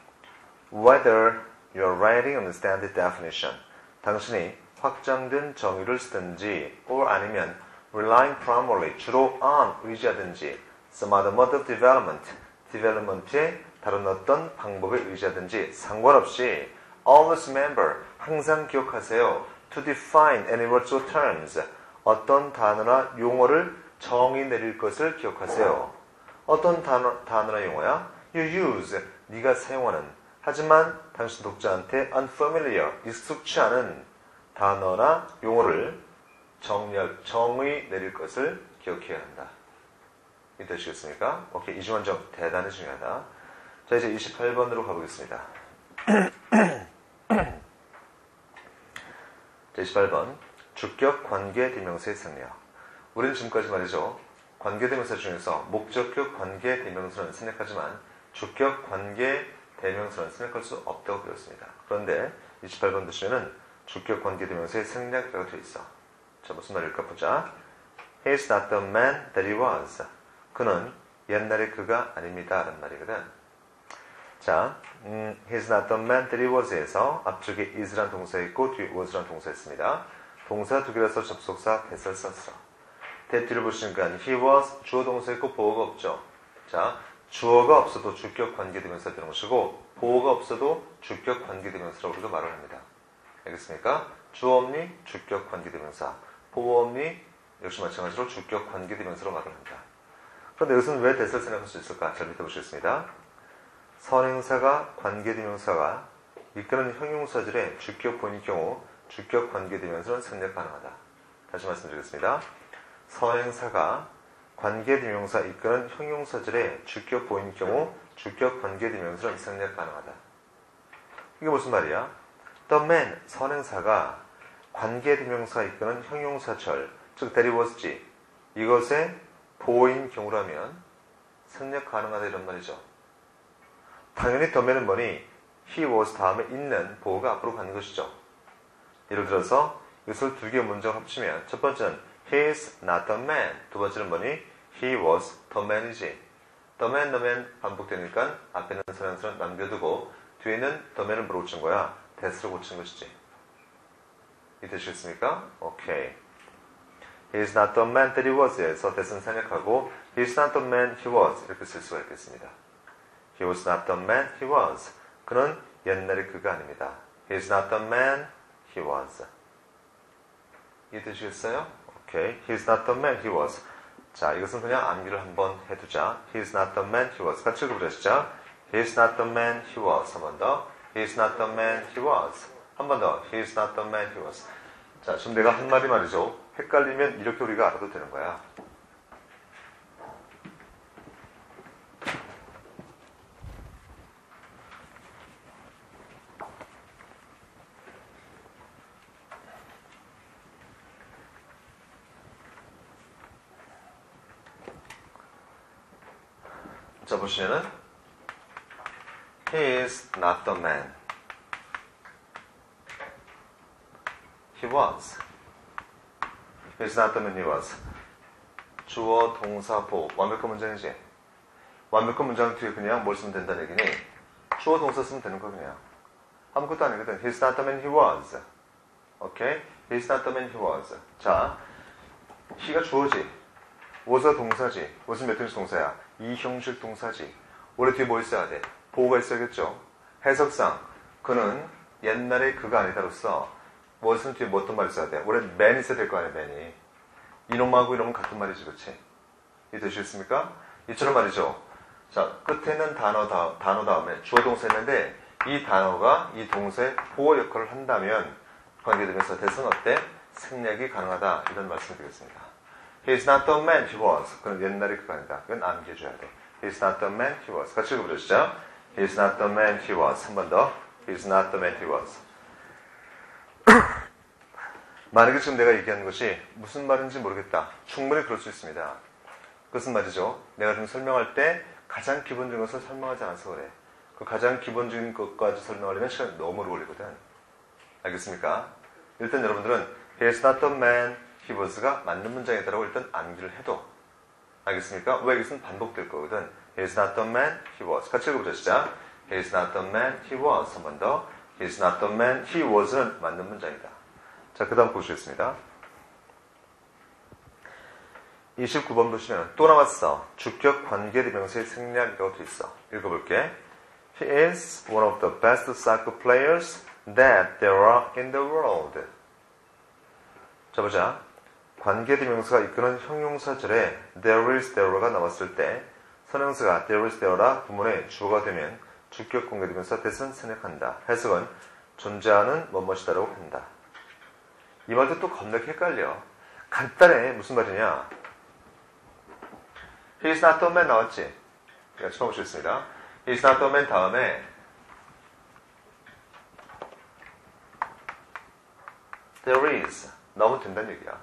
Whether you're writing on a standard definition, 당신이 확장된 정의를 쓰든지 or 아니면 relying primarily, 주로 on, 의지하든지 some other mode of development의 다른 어떤 방법에 의지하든지 상관없이 always remember, 항상 기억하세요. to define any words or terms, 어떤 단어나 용어를 정의 내릴 것을 기억하세요. 어떤 단어나 용어야? You use, 네가 사용하는, 하지만 당신 독자한테 unfamiliar, 익숙치 않은 단어나 용어를 정의 내릴 것을 기억해야 한다. 이해되시겠습니까? 오케이, 이중한정 대단히 중요하다. 자, 이제 28번으로 가보겠습니다. 자, 28번. 주격 관계대명사의 생략. 우리는 지금까지 말이죠. 관계대명사 중에서 목적격 관계대명사는 생략하지만 주격 관계대명사는 생략할 수 없다고 배웠습니다. 그런데 28번 보시면은 주격 관계대명사의 생략이라고 되어 있어. 자, 무슨 말일까 보자. He is not the man that he was. 그는 옛날의 그가 아닙니다. 라는 말이거든. 자, he is not the man that he was에서 앞쪽에 is란 동사 있고 뒤에 was란 동사 있습니다. 동사 두 개라서 접속사 that을 썼어. that 뒤를 보시니까 he was 주어 동사 있고 보어가 없죠. 자, 주어가 없어도 주격 관계대명사 되는 것이고 보어가 없어도 주격 관계대명사라고 우리가 말을 합니다. 알겠습니까? 주어 없니? 주격 관계대명사. 보어 없니? 역시 마찬가지로 주격 관계대명사로 말을 합니다. 그런데 여기서는 왜 that을 생략할 수 있을까? 잘 밑에 보시겠습니다. 선행사가 관계대명사가 이끄는 형용사절의 주격 보인 경우 주격 관계대명사는 생략 가능하다. 다시 말씀드리겠습니다. 선행사가 관계대명사 이끄는 형용사절의 주격 보인 경우 주격 관계대명사는 생략 가능하다. 이게 무슨 말이야? The man, 선행사가 관계대명사 이끄는 형용사절, 즉 that he was지, 이것의 보인 경우라면 생략 가능하다 이런 말이죠. 당연히 the man은 뭐니? he was 다음에 있는 보호가 앞으로 가는 것이죠. 예를 들어서 이것을 두 개의 문장을 합치면 첫 번째는 he is not the man, 두 번째는 뭐니? he was the man이지. the man 반복되니까 앞에는 선행사는 남겨두고 뒤에는 the man을 뭐로 고친 거야? that으로 고친 것이지. 이해되시겠습니까? 오케이. He is not the man that he was에서 that은 생략하고 he is not the man he was 이렇게 쓸 수가 있겠습니다. He was not the man he was. 그는 옛날의 그가 아닙니다. He is not the man he was. 이해되시겠어요? 오케이. He is not the man he was. 자, 이것은 그냥 암기를 한번 해두자. He is not the man he was. 같이 읽어보시죠. He is not the man he was. 한 번 더. He is not the man he was. 한 번 더. He is not the man he was. 자, 지금 내가 한 말이 말이죠. 헷갈리면 이렇게 우리가 알아도 되는 거야. 자, 보시면은 He is not the man. he was. He's not the man he was. 주어, 동사, 보호. 완벽한 문장이지? 완벽한 문장 뒤에 그냥 뭘 쓰면 된다는 얘기니? 주어, 동사 쓰면 되는 거 그냥. 아무것도 아니거든. He's not the man he was. 오케이? He's not the man he was. 자, he가 주어지. was가 동사지. was은 몇 형식 동사야? 이 형식 동사지. 원래 뒤에 뭐 있어야 돼? 보호가 있어야겠죠? 해석상 그는 옛날에 그가 아니다로서 was은 뒤에 뭐 어떤 말이 있어야 돼? 원래 man 있어야 될 거 아니야, man이. 이놈하고 이놈은 같은 말이지, 그렇지? 이해되시겠습니까? 이처럼 말이죠. 자, 끝에 있는 단어 다음에 주어 동사 있는데 이 단어가 이 동사의 보호 역할을 한다면 관계되면서 대선 어때? 생략이 가능하다. 이런 말씀을 드리겠습니다. He's not the man he was. 그건 옛날에 그가 아니다. 이건 암기해줘야 돼. He's not the man he was. 같이 읽어보시죠. He's not the man he was. 한 번 더. He's not the man he was. 만약에 지금 내가 얘기하는 것이 무슨 말인지 모르겠다. 충분히 그럴 수 있습니다. 그것은 말이죠. 내가 지금 설명할 때 가장 기본적인 것을 설명하지 않아서 그래. 그 가장 기본적인 것까지 설명하려면 시간이 너무 오래 걸리거든. 알겠습니까? 일단 여러분들은 He's not the man he was가 맞는 문장이다라고 일단 암기를 해도 알겠습니까? 왜 이것은 반복될 거거든. He's not the man he was. 같이 읽어보자. 시작. He's not the man he was. 한 번 더. He's not the man he was는 맞는 문장이다. 자, 그 다음 보시겠습니다. 29번 보시면 또 나왔어. 주격 관계대명사의 생략이라고 돼 있어. 읽어볼게. He is one of the best soccer players that there are in the world. 자, 보자. 관계대명사가 이끄는 형용사절에 there is, there가 나왔을 때 선형사가 there is, there라 부문의 주어가 되면 주격 관계대명사 대신 생략한다. 해석은 존재하는 뭐뭇이다라고 한다. 이 말도 또 겁나게 헷갈려. 간단해. 무슨 말이냐? He's not the man 나왔지? 같이 봐보시겠습니다. He's not the man 다음에 there is 넣으면 된다는 얘기야.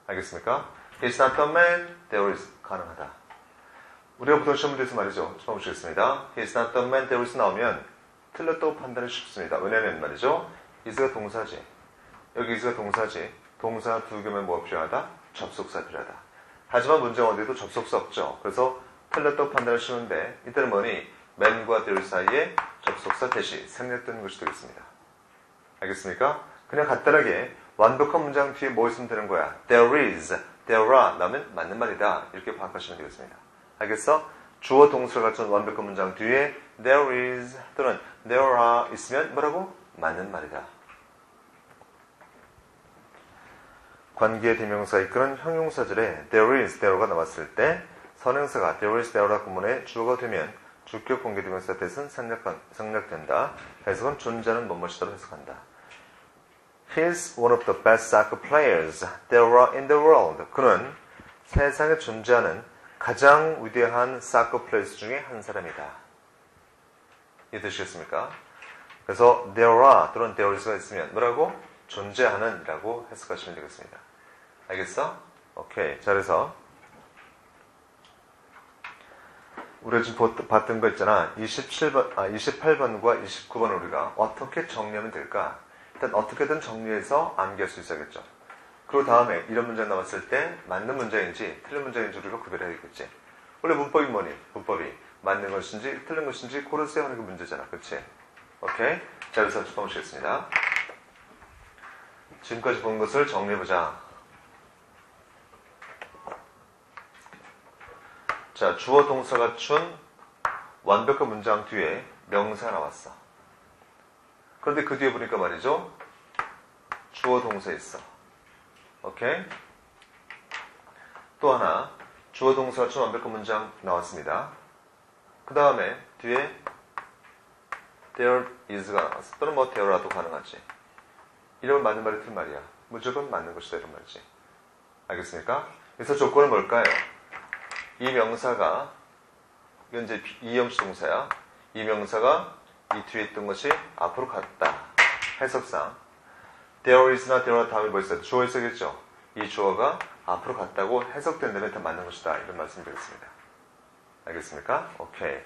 알겠습니까? He's not the man, there is 가능하다. 우리가 보통 시험 문제에서 말이죠. 처음 보시겠습니다. He's not the man, there is 나오면 틀렸다고 판단이 쉽습니다. 왜냐하면 말이죠. is가 동사지. 여기 is가 동사지. 동사 두 개면 뭐가 필요하다? 접속사 필요하다. 하지만 문제가 어디에도 접속사 없죠. 그래서 틀렸다고 판단을 쉬운데 이때는 뭐니? man과 there 사이에 접속사 대시 생략되는 것이 되겠습니다. 알겠습니까? 그냥 간단하게 완벽한 문장 뒤에 뭐 있으면 되는 거야? There is, there are 라면 맞는 말이다. 이렇게 파악하시면 되겠습니다. 알겠어? 주어 동사가 갖춘 완벽한 문장 뒤에 there is 또는 there are 있으면 뭐라고? 맞는 말이다. 관계 대명사 이끄는 형용사절에 there is, there가 나왔을 때 선행사가 there is, there라 구문의 주어가 되면 주격 관계 대명사 대신 생략된다. 해석은 존재하는 뭐뭇이다로 해석한다. He's one of the best soccer players there are in the world. 그는 세상에 존재하는 가장 위대한 사커 플레이스 중에 한 사람이다. 이해되시겠습니까? 그래서 there are 또는 there is가 있으면 뭐라고? 존재하는 이라고 해석하시면 되겠습니다. 알겠어? 오케이. 자, 그래서 우리가 지금 봤던 거 있잖아. 28번과 29번을 우리가 어떻게 정리하면 될까? 일단 어떻게든 정리해서 암기할 수 있어야겠죠. 그리고 다음에 이런 문장 나왔을 때 맞는 문장인지 틀린 문장인지 우리가 구별해야겠지. 원래 문법이 뭐니? 문법이 맞는 것인지 틀린 것인지 고르세요 하는 게 문제잖아. 그렇지? 오케이? 자, 그래서 첫 번째 보시겠습니다. 지금까지 본 것을 정리해보자. 자, 주어 동사가 갖춘 완벽한 문장 뒤에 명사가 나왔어. 그런데 그 뒤에 보니까 말이죠. 주어 동사 있어. 오케이? 또 하나 주어 동사가 갖춘 완벽한 문장 나왔습니다. 그 다음에 뒤에 there is가 나왔어. 또는 뭐 there라도 가능하지. 이러면 맞는 말이 틀린 말이야. 무조건 맞는 것이다 이런 말이지. 알겠습니까? 그래서 조건은 뭘까요? 이 명사가 이건 이제 이형식 동사야. 이 명사가 이 뒤에 있던 것이 앞으로 갔다. 해석상 there is나 there 다음에 뭐 있어요? 주어 있어야겠죠? 이 주어가 앞으로 갔다고 해석된다면 다 맞는 것이다. 이런 말씀을 드리겠습니다. 알겠습니까? 오케이.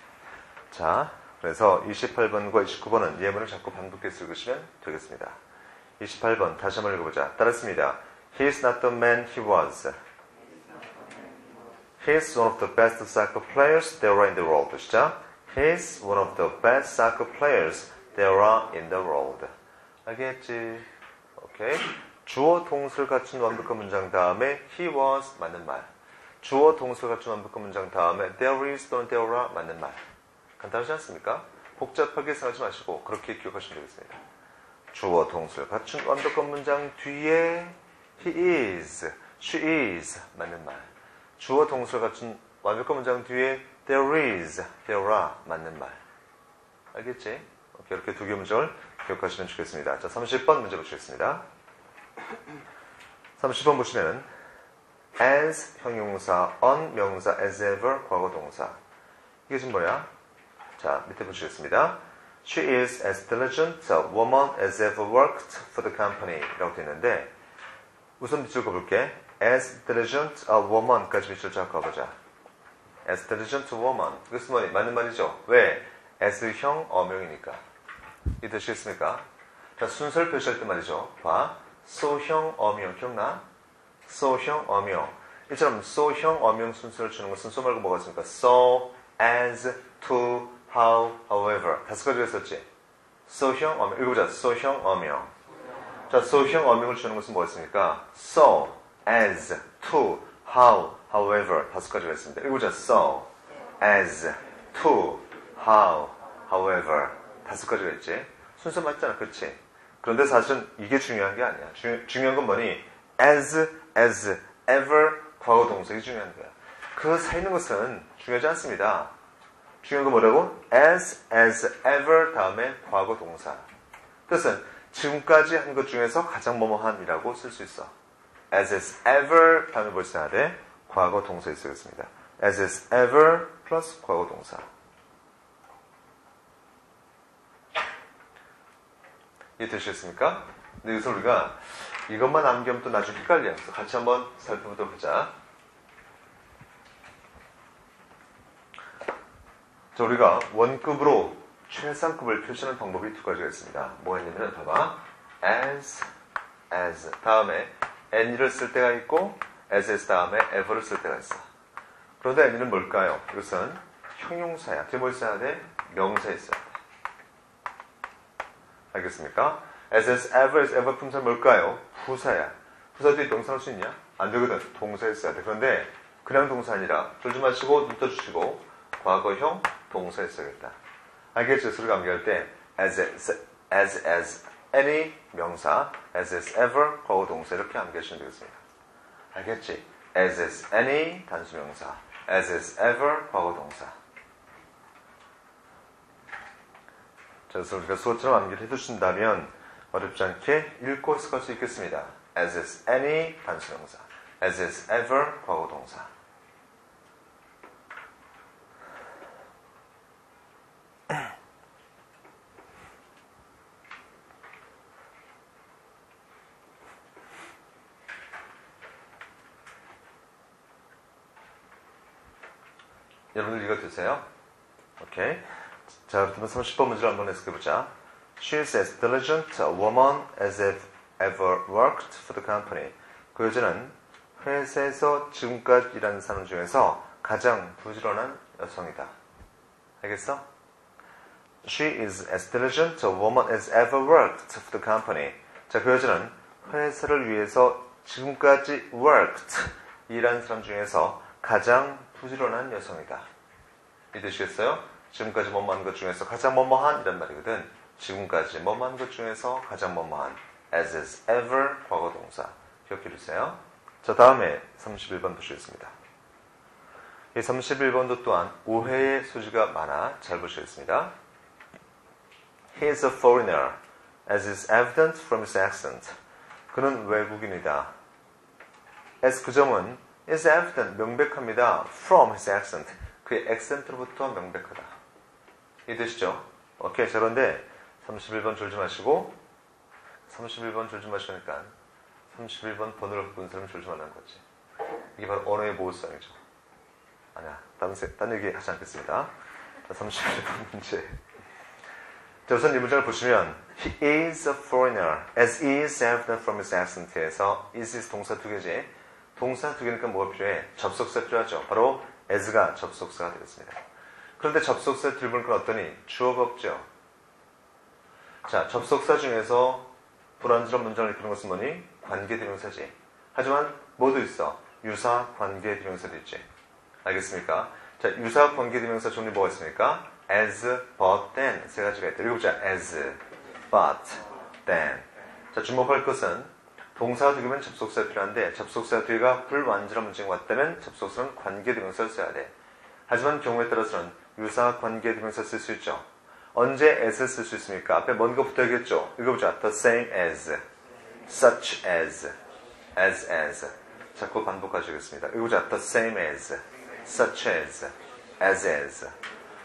자, 그래서 28번과 29번은 예문을 자꾸 반복해서 읽으시면 되겠습니다. 28번 다시 한번 읽어보자. 따랐습니다. He is not the man he was. He is one of the best soccer players there are in the world. 시작. He is one of the best soccer players there are in the world. 알겠지? 오케이. 주어 동사를 갖춘 완벽한 문장 다음에 he was 맞는 말. 주어 동사를 갖춘 완벽한 문장 다음에 there is 또는 there are 맞는 말. 간단하지 않습니까? 복잡하게 생각하지 마시고 그렇게 기억하시면 되겠습니다. 주어 동사를 갖춘 완벽한 문장 뒤에 he is, she is 맞는 말. 주어 동사를 갖춘 완벽한 문장 뒤에 there is, there are 맞는 말. 알겠지? 오케이, 이렇게 두 개 문장을 기억하시면 좋겠습니다. 자, 30번 문제 보시겠습니다. 30번 보시면은 as 형용사, on 명사, as ever 과거 동사. 이게 지금 뭐야? 자, 밑에 보시겠습니다. She is as diligent a woman as ever worked for the company 라고 되어 있는데 우선 밑줄 그어볼게. as diligent a woman까지 밑줄 쫙 그어보자. as diligent a woman. 이것은 뭐니? 맞는 말이죠. 왜? as형 어명이니까. 이해되시겠습니까? 자, 순서를 표시할 때 말이죠. 봐. so형 어명 기억나? so형 어명. 이처럼 so형 어명 순서를 주는 것은 so 말고 뭐가 있습니까? so, as, to, how, however. 다섯 가지가 있었지? so형 어명. 읽어보자. so형 어명. 자, so형 어명을 주는 것은 뭐가 있습니까? so, as, to, how, however. 다섯 가지가 있습니다. 읽어보자. so, as, to, how, however. 다섯 가지가 있지? 순서 맞잖아. 그렇지? 그런데 사실은 이게 중요한 게 아니야. 중요한 건 뭐니? as, ever, 과거 동사가 중요한 거야. 그 사이 있는 것은 중요하지 않습니다. 중요한 건 뭐라고? as, ever 다음에 과거 동사. 뜻은 지금까지 한 것 중에서 가장 뭐뭐한이라고 쓸 수 있어. as ever 다음에 뭘 써야 돼? 과거 동사에 쓰겠습니다. as ever 플러스 과거 동사. 이해되시겠습니까? 근데 여기서 우리가 이것만 암기하면 또 나중에 헷갈려. 그래서 같이 한번 살펴보도록 하자. 자, 우리가 원급으로 최상급을 표시하는 방법이 두 가지가 있습니다. 뭐였냐면 봐봐. as 다음에 any를 쓸 때가 있고 as 다음에 ever를 쓸 때가 있어. 그런데 any는 뭘까요? 이것은 형용사야. 뒤에 뭘 써야 돼? 명사에 써야 돼. 알겠습니까? as, ever 품사 뭘까요? 부사야. 부사 뒤에 명사 할 수 있냐? 안 되거든. 동사에 써야 돼. 그런데 그냥 동사 아니라 졸지 마시고 눈 떠주시고 과거형 동사에 써야겠다. 알겠죠? 우리가 암기할 때 as, any 명사, as, ever 과거 동사 이렇게 암기하시면 되겠습니다. 알겠지? as, any 단수 명사, as, ever 과거 동사. 자, 그래서 우리가 수업처럼 암기를 해두신다면 어렵지 않게 읽고 해석할 수 있겠습니다. as, any 단수 명사, as, ever 과거 동사. 여러분들 읽어주세요. 오케이. 자, 그렇다면 30번 문제를 한번 해석해보자. She is as diligent a woman as ever worked for the company. 그 여자는 회사에서 지금까지 일하는 사람 중에서 가장 부지런한 여성이다. 알겠어? She is as diligent a woman as ever worked for the company. 자, 그 여자는 회사를 위해서 지금까지 worked 일한 사람 중에서 가장 부지런한 여성이다. 이해되시겠어요? 지금까지 뭐뭐한 것 중에서 가장 뭐뭐한 이란 말이거든. 지금까지 뭐뭐한 것 중에서 가장 뭐뭐한 as ever 과거 동사 기억해 주세요. 자, 다음에 31번 보시겠습니다. 이 31번도 또한 오해의 소지가 많아 잘 보시겠습니다. He is a foreigner, as is evident from his accent. 그는 외국인이다. as 그 점은 is evident, 명백합니다. from his accent, 그의 액센트로부터 명백하다. 이해되시죠? 오케이. 자, 그런데 31번 졸지 마시고 31번 졸지 마시니까 31번 번호를 갖고 있는 사람이 졸지 말라는 거지. 이게 바로 언어의 모호성이죠. 아니야. 딴 얘기 하지 않겠습니다. 자, 31번 문제. 자, 우선 이 문장을 보시면 He is a foreigner, as is evident from his accent에서 is 동사 두 개지. 동사 두 개니까 뭐가 필요해? 접속사 필요하죠. 바로 as가 접속사가 되겠습니다. 그런데 접속사 들보니까 어떠니? 주어가 없죠. 자, 접속사 중에서 불완전한 문장을 이끄는 것은 뭐니? 관계대명사지. 하지만 뭐도 있어? 유사 관계대명사도 있지. 알겠습니까? 자, 유사 관계대명사 종류 뭐가 있습니까? as, but, then 세 가지가 있다. 읽어보자. as, but, then. 자, 주목할 것은 동사 두 개면 접속사 필요한데 접속사 뒤가 불완전한 문장이 왔다면 접속사는 관계대명사를 써야 돼. 하지만 경우에 따라서는 유사 관계대명사 쓸 수 있죠. 언제 as 쓸 수 있습니까? 앞에 뭔가 붙어야겠죠. 읽어보자. the same as, such as, as. 자꾸 반복하시겠습니다. 읽어보자. the same as, such as.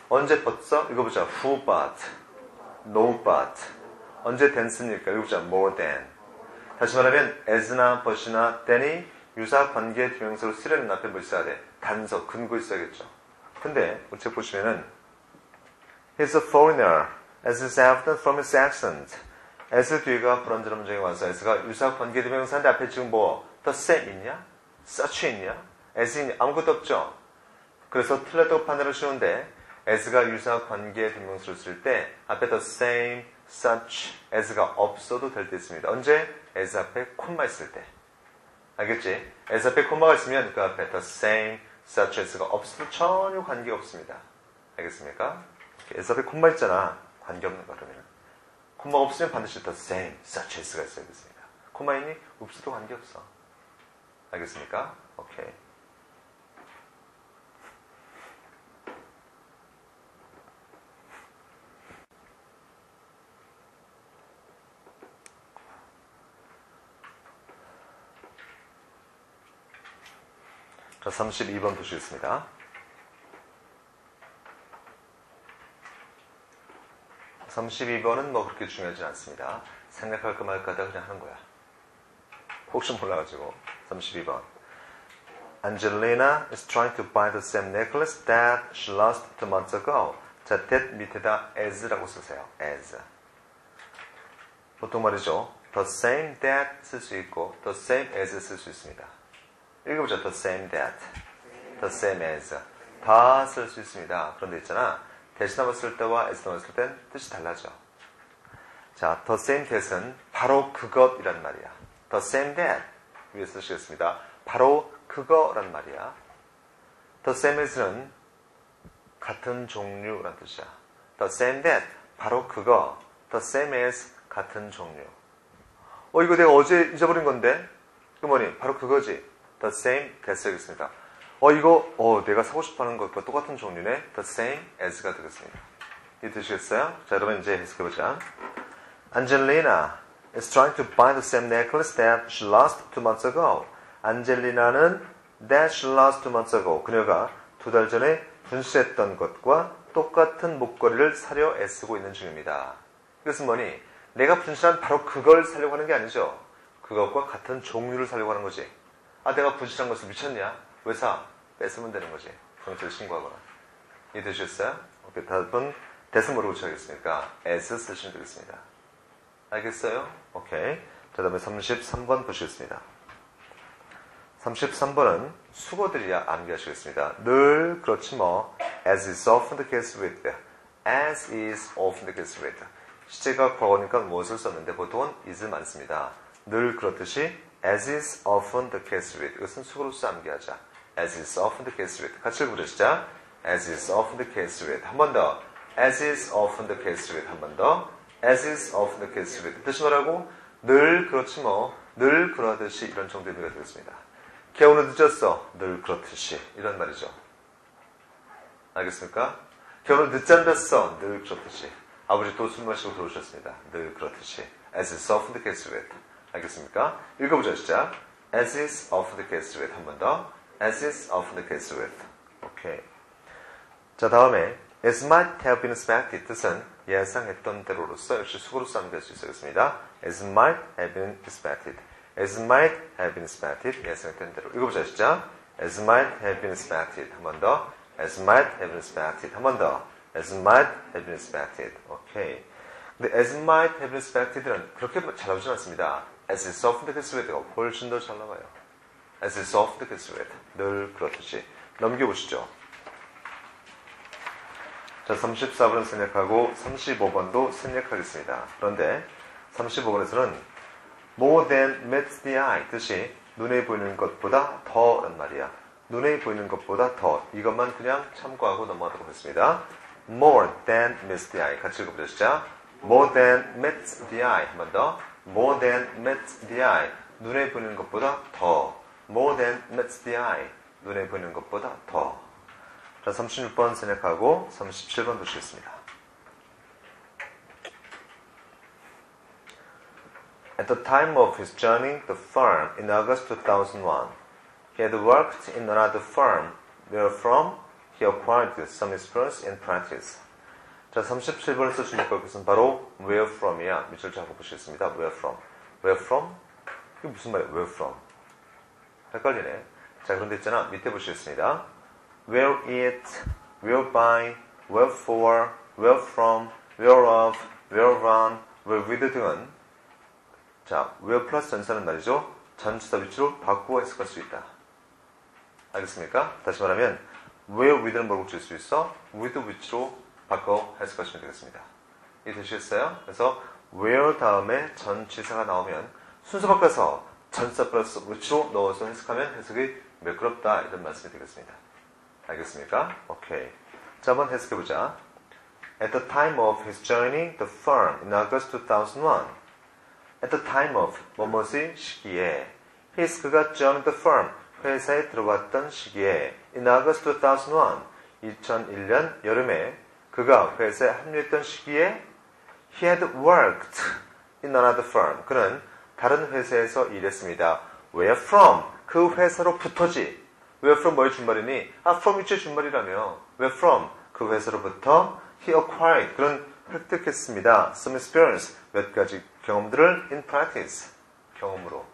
언제 but 써? 읽어보자. who but, no but. 언제 than 씁니까? 읽어보자. more than. 다시 말하면 as나 but이나 than이 유사 관계 대명사로 쓰려는 앞에 뭐 있어야 돼? 단서, 근거 있어야겠죠. 근데 우리 책 보시면은 He's a foreigner, as is evident from his accent. as 뒤가 불완전한 문장이 와서 as가 유사 관계 대명사인데 앞에 지금 뭐 the same 있냐? such 있냐? as 있냐? 아무것도 없죠. 그래서 틀렸다고 판단을 쉬운데 as가 유사 관계 대명사를 쓸 때 앞에 the same, such, as가 없어도 될 때 있습니다. 언제? as 앞에 콤마 있을 때. 알겠지? as 앞에 콤마가 있으면 그 앞에 the same, such as가 없어도 전혀 관계가 없습니다. 알겠습니까? as 앞에 콤마 있잖아. 관계없는 거 그러면. 콤마가 없으면 반드시 the same, such as가 있어야겠습니다. 콤마 있니? 없어도 관계없어. 알겠습니까? 오케이. 자, 32번 보시겠습니다. 32번은 뭐 그렇게 중요하지 않습니다. 생각할까 말까 하다 그냥 하는 거야. 혹시 몰라가지고. 32번. Angelina is trying to buy the same necklace that she lost 2 months ago. 자, that 밑에다 as라고 쓰세요. as. 보통 말이죠. the same that 쓸 수 있고 the same as 쓸 수 있습니다. 읽어보자. the same that, the same as. 다 쓸 수 있습니다. 그런데 있잖아. 대신하고 쓸 때와 as 나왔을 땐 뜻이 달라져. 자, the same that은 바로 그것이란 말이야. the same that 위에 쓰시겠습니다. 바로 그거란 말이야. the same as는 같은 종류란 뜻이야. the same that 바로 그거. the same as 같은 종류. 이거 내가 어제 잊어버린 건데? 그 뭐니? 바로 그거지. the same that 쓰겠습니다. 이거 내가 사고 싶어하는 것과 똑같은 종류네. the same as가 되겠습니다. 이해되시겠어요? 자, 여러분 이제 해석해보자. Angelina is trying to buy the same necklace that she lost 2 months ago. 안젤리나는 that she lost 2 months ago. 그녀가 2달 전에 분실했던 것과 똑같은 목걸이를 사려 애쓰고 있는 중입니다. 이것은 뭐니? 내가 분실한 바로 그걸 사려고 하는 게 아니죠. 그것과 같은 종류를 사려고 하는 거지. 내가 분실한 것을 미쳤냐? 왜 사? 뺏으면 되는 거지. 경찰에 신고하거나. 이해되셨어요? 오케이. 답은 대수 뭐로 고쳐야겠습니까? as 쓰시면 되겠습니다. 알겠어요? 오케이. 자, 다음에 33번 보시겠습니다. 33번은 수고들이야 암기하시겠습니다. 늘 그렇지 뭐 as is often the case with, as is often the case with. 시제가 과거니까 무엇을 썼는데 보통은 is를 많습니다. 늘 그렇듯이 as is often the case with. 이것은 수고로서 암기하자. as is often the case with. 같이 읽어보시죠. as is often the case with. 한 번 더. as is often the case with. 한 번 더. as is often the case with. 뜻이 뭐라고? 늘 그렇지 뭐 늘 그러듯이 이런 정도의 의미가 되겠습니다. 걔 오늘 늦었어. 늘 그렇듯이 이런 말이죠. 알겠습니까? 걔 오늘 늦잠 잤어. 늘 그렇듯이. 아버지 또 술 마시고 들어오셨습니다. 늘 그렇듯이. as is often the case with. 알겠습니까? 읽어보자 시작. as is often the case with. 한 번 더. as is often the case with. 오케이. 자, 다음에 as might have been expected 뜻은 예상했던 대로로서 역시 수고로서 암기할 수 있겠습니다. as might have been expected. as might have been expected. 예상했던 대로. 읽어보자 시작. as might have been expected. 한 번 더. as might have been expected. 한 번 더. as might have been expected. 오케이. 근데 as might have been expected는 그렇게 잘 나오진 않습니다. as is often the case with가 훨씬 더 잘 나와요. as is often the case with. 늘 그렇듯이. 넘겨보시죠. 자, 34번은 생략하고 35번도 생략하겠습니다. 그런데 35번에서는 more than meets the eye 뜻이 눈에 보이는 것보다 더란 말이야. 눈에 보이는 것보다 더. 이것만 그냥 참고하고 넘어가도록 하겠습니다. more than meets the eye. 같이 읽어보죠. 시작. more than meets the eye. 한 번 더. more than meets the eye. 눈에 보이는 것보다 더. more than meets the eye. 눈에 보이는 것보다 더. 자, 36번 생략하고 37번 보시겠습니다. At the time of his joining the firm in August 2001, he had worked in another firm wherefrom he acquired some experience in practice. 자, 37번을 써주니까 그것은 바로 where from이야. 밑줄 잡고 보시겠습니다. where from. where from? 이게 무슨 말이야? where from. 헷갈리네. 자, 그런데 있잖아. 밑에 보시겠습니다. where it, whereby, wherefore, where from, whereof, whereon, wherewith 등은 자, where 플러스 전치사는 말이죠. 전치사 위치로 바꾸어 해석할 수 있다. 알겠습니까? 다시 말하면 where with는 뭐라고 줄 수 있어? with 위치로 바꿔 해석하시면 되겠습니다. 이해되시겠어요? 그래서 where 다음에 전치사가 나오면 순서 바꿔서 전치사 플러스 위치로 넣어서 해석하면 해석이 매끄럽다 이런 말씀이 되겠습니다. 알겠습니까? 오케이. 자, 한번 해석해보자. At the time of his joining the firm in August 2001, at the time of 뭐뭐의 시기에 his 그가 joined the firm 회사에 들어왔던 시기에 in August 2001 2001년 여름에 그가 회사에 합류했던 시기에 he had worked in another firm 그는 다른 회사에서 일했습니다. Where from? 그 회사로부터지. Where from 뭐의 준말이니? from 위치의 준말이라며. Where from? 그 회사로부터 he acquired 그는 획득했습니다. Some experience 몇 가지 경험들을 in practice 경험으로.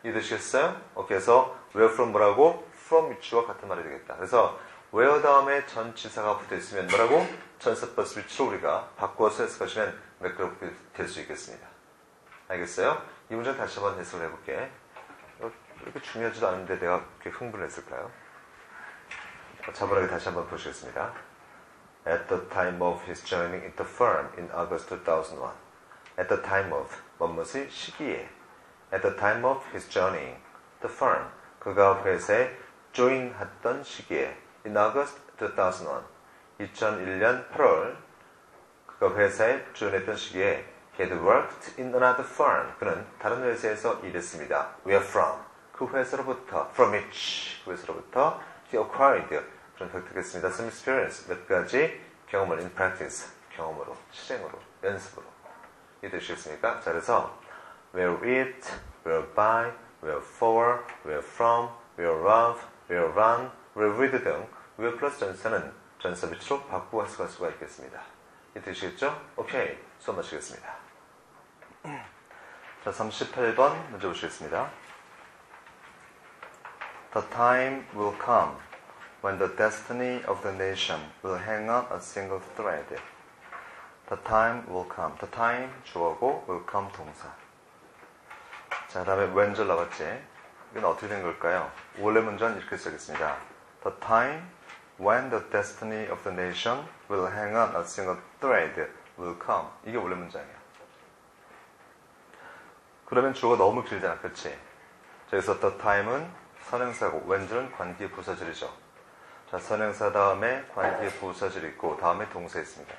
이해되시겠어요? 그래서 where from 뭐라고? from 위치와 같은 말이 되겠다. 그래서 where 다음에 전치사가 붙어있으면 뭐라고? 전치사 플러스 위치로 우리가 바꿔서 해석하시면 매끄럽게 될 수 있겠습니다. 알겠어요? 이 문제 다시 한번 해석을 해볼게. 이렇게 중요하지도 않은데 내가 그렇게 흥분을 했을까요? 차분하게 다시 한번 보시겠습니다. At the time of his joining the firm in August 2001. At the time of 뭐뭐의 시기에 At the time of his joining the firm 그가 회사에 join했던 시기에 in August 2001 2001년 8월 그가 회사에 join했던 시기에 he had worked in another firm 그는 다른 회사에서 일했습니다. Where from? 그 회사로부터 from which 그 회사로부터 he acquired 그런 획득했습니다. Some experience 몇 가지 경험을 in practice 경험으로 실행으로 연습으로 이해되시겠습니까? 자, 그래서 where it, whereby, wherefore, where from, whereof, whereon, wherewith 등 where 플러스 전치사는 전치사 위치로 바꾸어 해석할 수가 있겠습니다. 이해되시겠죠? 오케이, 수업 마치겠습니다. 자, 38번 문제 보시겠습니다. The time will come when the destiny of the nation will hang on a single thread. The time will come. The time 주어고 will come 동사. 자, 다음에 when절 나왔지? 이건 어떻게 된 걸까요? 원래 문제는 이렇게 쓰겠습니다. The time when the destiny of the nation will hang on a single thread will come. 이게 원래 문장이에요. 그러면 주어가 너무 길잖아, 그렇지? 자, 그래서 the time은 선행사고 when절은 관계 부사절이죠. 자, 선행사 다음에 관계 부사절이 있고 다음에 동사 있습니다.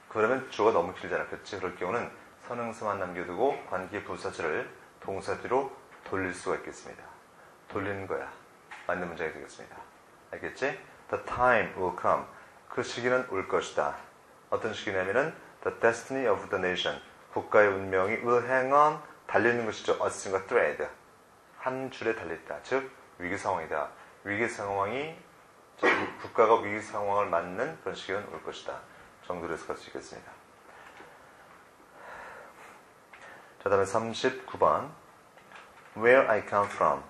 그러면 주어가 너무 길잖아, 그렇지? 그럴 경우는 선행사만 남겨두고 관계 부사절을 동사 뒤로 돌릴 수가 있겠습니다. 돌리는 거야. 맞는 문장이 되겠습니다. 알겠지? The time will come. 그 시기는 올 것이다. 어떤 시기냐면은 the destiny of the nation. 국가의 운명이 will hang on. 달리는 것이죠. A single thread. 한 줄에 달려있다. 즉 위기 상황이다. 위기 상황이 국가가 위기 상황을 맞는 그런 시기는 올 것이다. 정도로 해석할 수 있겠습니다. 자, 다음에 39번. Where I come from.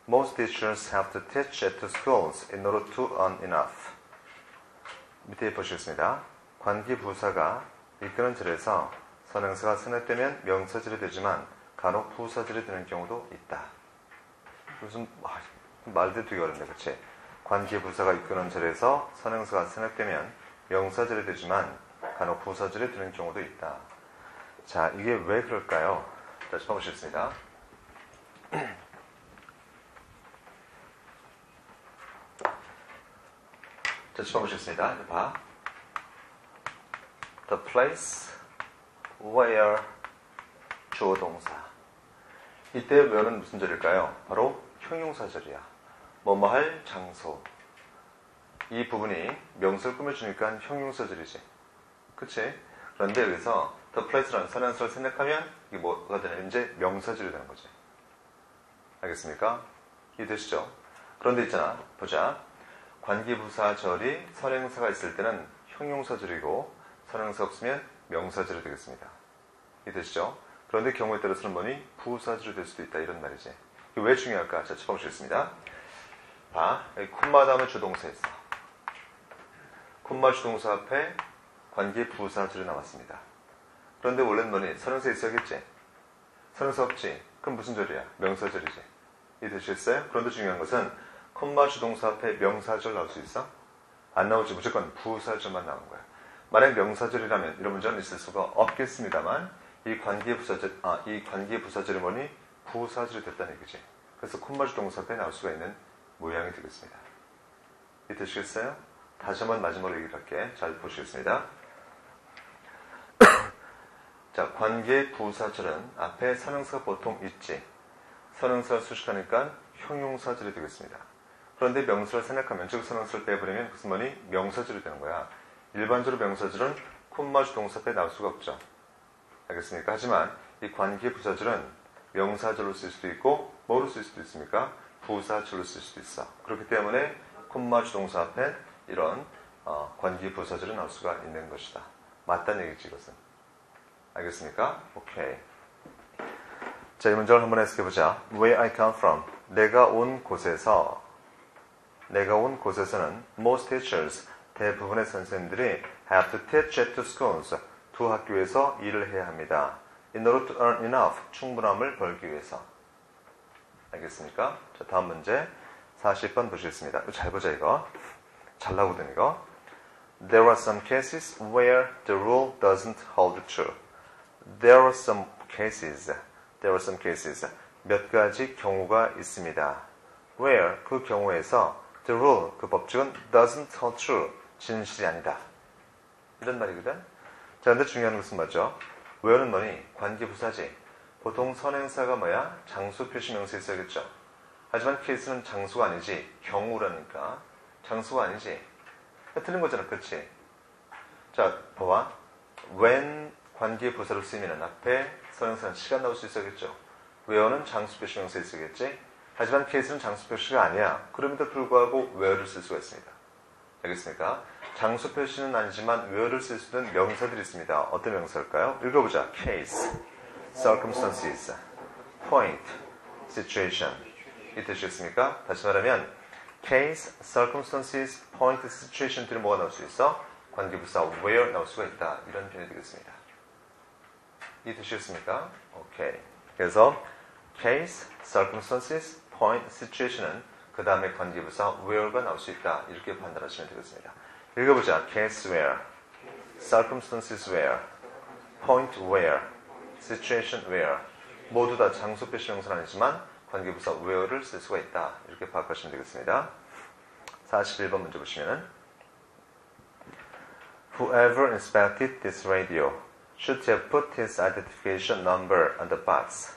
Most teachers have to teach at schools in order to earn enough. 밑에 보시겠습니다. 관계부사가 이끄는 절에서 선행사가 생략되면 명사절이 되지만 간혹 부사절이 되는 경우도 있다. 무슨 말도 되게 어렵네, 그치? 관계부사가 이끄는 절에서 선행사가 생략되면 명사절이 되지만 간혹 부사절이 되는 경우도 있다. 자, 이게 왜 그럴까요? 다시 봐보시겠습니다. 다시 봐보시겠습니다. 봐. The place where 주어 동사. 이때 where는 무슨 절일까요? 바로 형용사절이야. 뭐뭐 할 장소. 이 부분이 명사를 꾸며주니까 형용사절이지. 그치? 그런데 여기서 the place라는 선행사를 생략하면 이게 뭐가 되냐면 이제 명사절이 되는 거지. 알겠습니까? 이해되시죠? 그런데 있잖아. 보자. 관계부사절이 선행사가 있을 때는 형용사절이고 선행사 없으면 명사절이 되겠습니다. 이해되시죠? 그런데 경우에 따라서는 뭐니? 부사절이 될 수도 있다. 이런 말이지. 이게 왜 중요할까? 자, 짚어보시겠습니다. 봐. 여기 콤마 다음에 주동사 있어. 콤마 주동사 앞에 관계부사절이 나왔습니다. 그런데 원래는 뭐니? 선행사 있어야겠지? 선행사 없지? 그럼 무슨 절이야? 명사절이지. 이해되시겠어요? 그런데 중요한 것은 콤마 주동사 앞에 명사절 나올 수 있어? 안 나오지. 무조건 부사절만 나오는 거야. 만약 명사절이라면 이런 문제는 있을 수가 없겠습니다만 이 관계부사절이 뭐니? 부사절이 됐다는 얘기지. 그래서 콤마 주동사 앞에 나올 수가 있는 모양이 되겠습니다. 이해되시겠어요? 다시 한번 마지막으로 얘기를 할게. 잘 보시겠습니다. 자, 관계부사절은 앞에 선행사가 보통 있지. 선행사를 수식하니까 형용사절이 되겠습니다. 그런데 명사를 생략하면, 즉 선행사를 빼버리면 그것은 뭐니? 명사절이 되는 거야. 일반적으로 명사절은 콤마 주동사 앞에 나올 수가 없죠. 알겠습니까? 하지만 이 관계부사절은 명사절로 쓸 수도 있고 뭐로 쓸 수도 있습니까? 부사절로 쓸 수도 있어. 그렇기 때문에 콤마 주동사 앞에 이런 관계부사절이 나올 수가 있는 것이다. 맞다는 얘기지 이것은. 알겠습니까? 오케이. 자, 이 문장을 한번 해석해보자. Where I come from. 내가 온 곳에서는 most teachers, 대부분의 선생님들이 have to teach at two schools, 두 학교에서 일을 해야 합니다. In order to earn enough, 충분함을 벌기 위해서. 알겠습니까? 자, 다음 문제 40번 보시겠습니다. 잘 보자 이거. 잘 나오거든 이거. There are some cases where the rule doesn't hold true. There are some cases. 몇 가지 경우가 있습니다. Where, 그 경우에서 the rule, 그 법칙은 doesn't hold true. 진실이 아니다. 이런 말이거든. 자, 근데 중요한 것은 뭐죠? where는 뭐니? 관계부사지. 보통 선행사가 뭐야? 장소 표시 명사에 써야겠죠. 하지만 case는 장소가 아니지. 경우라니까. 장소가 아니지. 틀린 거잖아. 그렇지? 자, 봐봐. when 관계부사로 쓰이면 앞에 선행사는 시간 나올 수 있어야겠죠. where는 장소 표시 명사에 쓰겠지. 하지만 case는 장소 표시가 아니야. 그럼에도 불구하고 where를 쓸 수가 있습니다. 알겠습니까? 장소 표시는 아니지만 where를 쓸 수 있는 명사들이 있습니다. 어떤 명사일까요? 읽어보자. case, circumstances, point, situation. 이해되시겠습니까? 다시 말하면 case, circumstances, point, situation들이 뭐가 나올 수 있어? 관계부사 where 나올 수가 있다. 이런 표현이 되겠습니다. 이해되시겠습니까? 오케이. 그래서 case, circumstances, point, situation은 그 다음에 관계부사 where가 나올 수 있다. 이렇게 판단하시면 되겠습니다. 읽어보자. case where, circumstances where, point where, situation where. 모두 다 장소 표시 명사는 아니지만 관계부사 where를 쓸 수가 있다. 이렇게 파악하시면 되겠습니다. 41번 문제 보시면은 Whoever inspected this radio should have put his identification number on the box.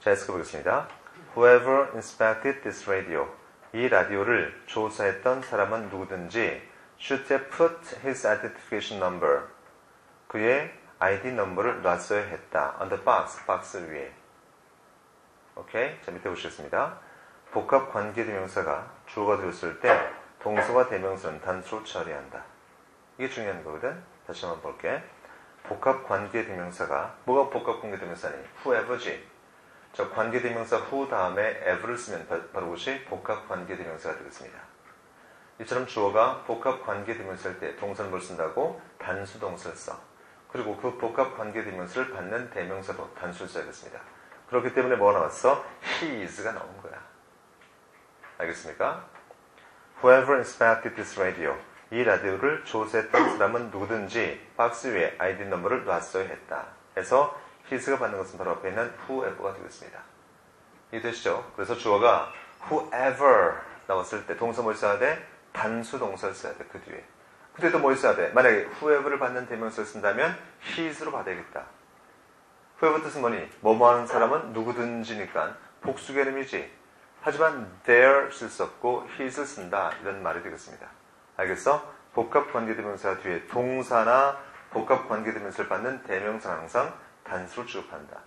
자, 해석해보겠습니다. Whoever inspected this radio. 이 라디오를 조사했던 사람은 누구든지 should have put his identification number. 그의 ID 넘버를 놨어야 했다. on the box, 박스 위에. 오케이? 자, 밑에 보시겠습니다. 복합 관계대명사가 주어가 되었을 때 동사와 대명사는 단수로 처리한다. 이게 중요한 거거든. 다시 한번 볼게. 복합 관계대명사가 뭐가 복합 관계대명사니? whoever지. 저 관계대명사 who 다음에 ever를 쓰면 바로 그것이 복합 관계대명사가 되겠습니다. 이처럼 주어가 복합 관계대명사일 때 동사는 뭘 쓴다고? 단수 동사를 써. 그리고 그 복합 관계대명사를 받는 대명사도 단수를 써야겠습니다. 그렇기 때문에 뭐가 나왔어? Hes가 나온 거야. 알겠습니까? Whoever inspected this radio. 이 라디오를 조사했던 사람은 누구든지 박스 위에 아이디 넘버를 놨어야 했다. 해서 his가 받는 것은 바로 앞에 있는 whoever가 되겠습니다. 이해되시죠? 그래서 주어가 whoever 나왔을 때 동사 뭘 써야 돼? 단수 동사를 써야 돼. 그 뒤에. 그 뒤에 또 뭘 써야 돼? 만약에 whoever를 받는 대명사를 쓴다면 his로 받아야겠다. whoever 뜻은 뭐니? 뭐뭐 하는 사람은 누구든지니까 복수 개념이지. 하지만 there 쓸 수 없고 his를 쓴다. 이런 말이 되겠습니다. 알겠어? 복합 관계대명사 뒤에 동사나 복합 관계대명사를 받는 대명사는 항상 단수로 취급한다.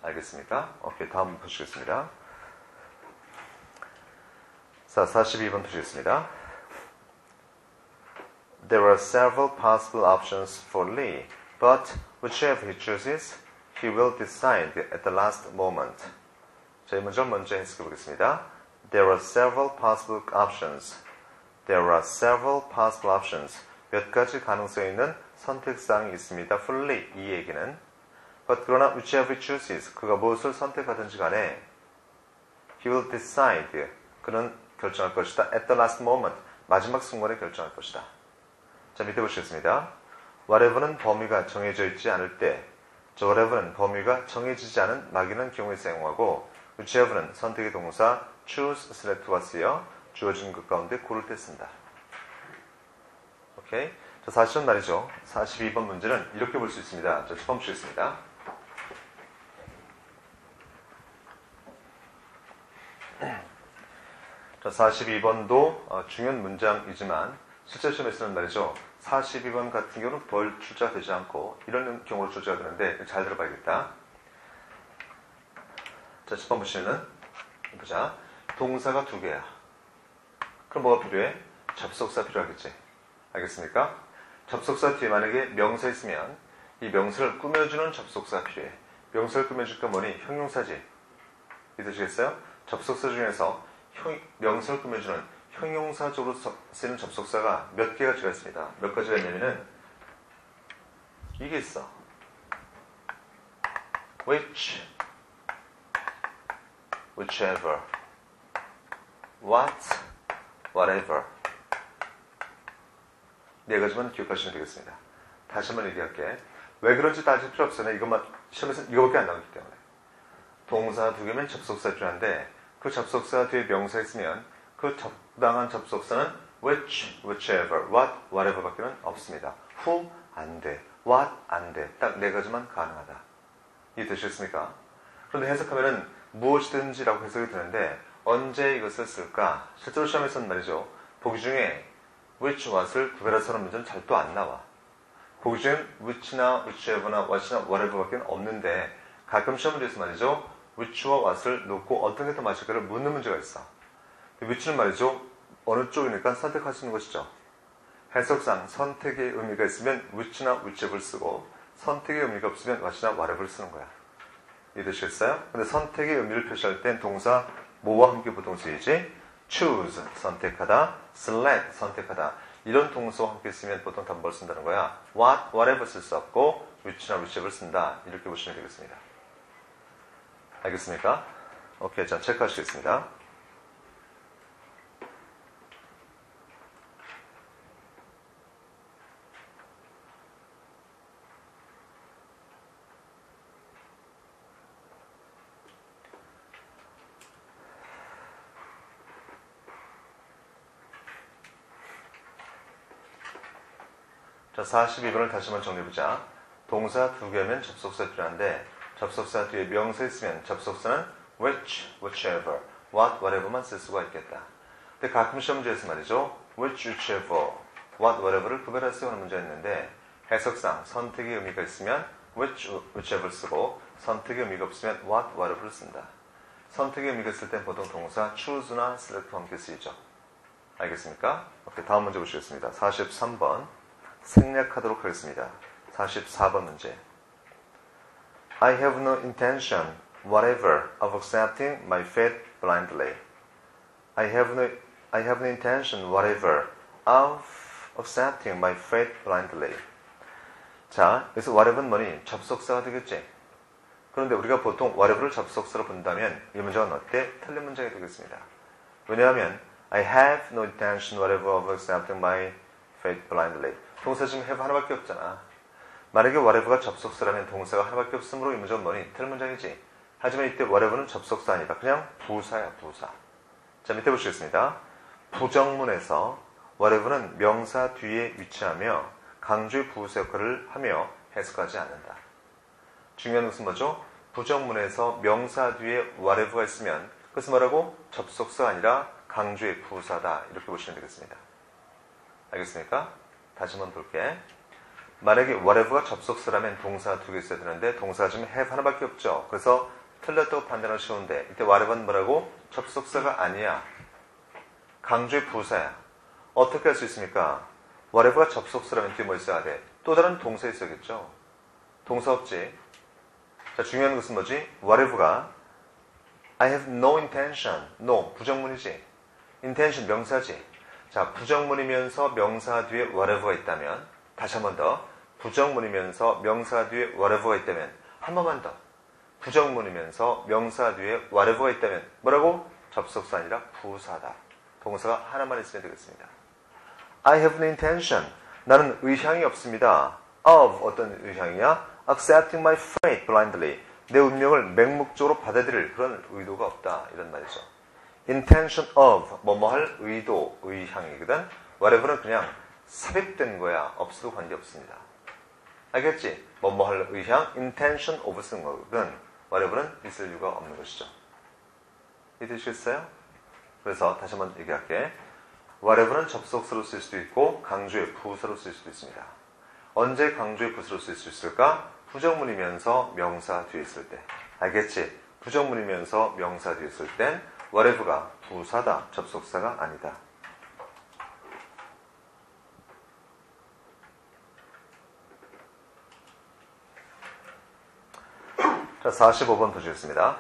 알겠습니까? 오케이, 다음 보시겠습니다. 자, 42번 보시겠습니다. There are several possible options for Lee, but whichever he chooses, he will decide at the last moment. 자, 이 문제를 먼저 해석해 보겠습니다. There are several possible options. There are several possible options. 몇 가지 가능성이 있는 선택사항이 있습니다. For Lee, 이 얘기는. But 그러나 whichever he chooses, 그가 무엇을 선택하든지 간에 he will decide, 그는 결정할 것이다. At the last moment, 마지막 순간에 결정할 것이다. 자, 밑에 보시겠습니다. whatever는 범위가 정해져 있지 않을 때, 저 whatever는 범위가 정해지지 않은 막연한 경우에 사용하고 whichever는 선택의 동사 choose, select와 쓰여 주어진 것 가운데 고를 때 쓴다. 오케이? 자, 사실은 말이죠. 42번 문제는 이렇게 볼 수 있습니다. 자, 처음 보시겠습니다. 자, 42번도 중요한 문장이지만 실제 시험에서는 말이죠. 42번 같은 경우는 벌 출제가 되지 않고 이런 경우로 출제가 되는데 잘 들어봐야겠다. 자, 10번 보시면은 보자. 동사가 두 개야. 그럼 뭐가 필요해? 접속사 필요하겠지. 알겠습니까? 접속사 뒤에 만약에 명사 있으면 이 명사를 꾸며주는 접속사가 필요해. 명사를 꾸며줄 건 뭐니? 형용사지. 이해되시겠어요? 접속사 중에서 명사를 꾸며주는 형용사적으로 쓰는 접속사가 몇 개가 들어 있습니다. 몇 가지가 있냐면은 이게 있어. which, whichever, what, whatever. 네 가지만 기억하시면 되겠습니다. 다시 한번 얘기할게. 왜 그런지 따질 필요 없어요. 이것만, 시험에서는 이거밖에 안 나오기 때문에. 동사 두 개면 접속사 필요한데 그 접속사 뒤에 명사 있으면 그 적당한 접속사는 which, whichever, what, whatever 밖에는 없습니다. who, 안 돼. what, 안 돼. 딱 네 가지만 가능하다. 이해되셨습니까? 그런데 해석하면은 무엇이든지라고 해석이 되는데 언제 이것을 쓸까? 실제로 시험에서는 말이죠. 보기 중에 which, what을 구별해서 하는 문제는 잘 또 안 나와. 보기 중엔 which나 whichever나 what이나 whatever 밖에 없는데 가끔 시험 문제에서 말이죠. which와 what을 놓고 어떤 게 더 맞을까를 묻는 문제가 있어. which는 말이죠. 어느 쪽이니까 선택할 수 있는 것이죠. 해석상 선택의 의미가 있으면 which나 whichever를 쓰고 선택의 의미가 없으면 what이나 whatever를 쓰는 거야. 이해되시겠어요? 근데 선택의 의미를 표시할 땐 동사 뭐와 함께 부동사이지? choose, 선택하다, select, 선택하다. 이런 동사와 함께 쓰면 보통 다 뭘 쓴다는 거야? what, whatever 쓸 수 없고 which나 whichever를 쓴다. 이렇게 보시면 되겠습니다. 알겠습니까? 오케이, 자, 체크하시겠습니다. 자, 42번을 다시 한번 정리해보자. 동사 두 개면 접속사 필요한데 접속사 뒤에 명사 있으면 접속사는 which, whichever, what, whatever만 쓸 수가 있겠다. 근데 가끔 시험 문제에서 말이죠. which, whichever, what, whatever를 구별할 수 있는 문제가 있는데 해석상 선택의 의미가 있으면 which, whichever 쓰고 선택의 의미가 없으면 what, whatever를 쓴다. 선택의 의미가 있을 땐 보통 동사 choose나 select와 함께 쓰이죠. 알겠습니까? 오케이, 다음 문제 보시겠습니다. 43번 생략하도록 하겠습니다. 44번 문제. I have no intention whatever of accepting my fate blindly. I have no intention whatever of accepting my fate blindly. 자, 여기서 whatever는 뭐니? 접속사가 되겠지. 그런데 우리가 보통 whatever를 접속사로 본다면 이 문장은 어때? 틀린 문장이 되겠습니다. 왜냐하면 I have no intention whatever of accepting my fate blindly. 동사 지금 have 하나밖에 없잖아. 만약에 whatever가 접속사라면 동사가 하나밖에 없으므로 이 문장은 뭐니? 틀린 문장이지. 하지만 이때 whatever는 접속사 아니다. 그냥 부사야, 부사. 자, 밑에 보시겠습니다. 부정문에서 whatever는 명사 뒤에 위치하며 강조의 부사 역할을 하며 해석하지 않는다. 중요한 것은 뭐죠? 부정문에서 명사 뒤에 whatever가 있으면 그것은 뭐라고? 접속사가 아니라 강조의 부사다. 이렇게 보시면 되겠습니다. 알겠습니까? 다시 한번 볼게. 만약에 whatever가 접속사라면 동사 두 개 있어야 되는데 동사가 지금 have 하나밖에 없죠. 그래서 틀렸다고 판단하기 쉬운데 이때 whatever는 뭐라고? 접속사가 아니야. 강조의 부사야. 어떻게 할 수 있습니까? whatever가 접속사라면 뒤에 뭐 있어야 돼? 또 다른 동사 있어야겠죠. 동사 없지. 자, 중요한 것은 뭐지? whatever가 I have no intention. no, 부정문이지. intention, 명사지. 자, 부정문이면서 명사 뒤에 whatever가 있다면 다시 한 번 더. 부정문이면서 명사 뒤에 whatever가 있다면 한 번만 더. 부정문이면서 명사 뒤에 whatever가 있다면 뭐라고? 접속사 아니라 부사다. 동사가 하나만 있으면 되겠습니다. I have no intention. 나는 의향이 없습니다. of 어떤 의향이냐? accepting my fate blindly. 내 운명을 맹목적으로 받아들일 그런 의도가 없다. 이런 말이죠. intention of 뭐뭐 할 의도, 의향이거든. whatever는 그냥 삽입된 거야. 없어도 관계없습니다. 알겠지? 뭐뭐 할 의향, intention of 쓴 거거든. whatever는 있을 이유가 없는 것이죠. 이해되시겠어요? 그래서 다시 한번 얘기할게. whatever는 접속사로 쓸 수도 있고 강조의 부사로 쓸 수도 있습니다. 언제 강조의 부사로 쓸 수 있을까? 부정문이면서 명사 뒤에 있을 때. 알겠지? 부정문이면서 명사 뒤에 있을 땐 whatever가 부사다. 접속사가 아니다. 자, 45번 보시겠습니다.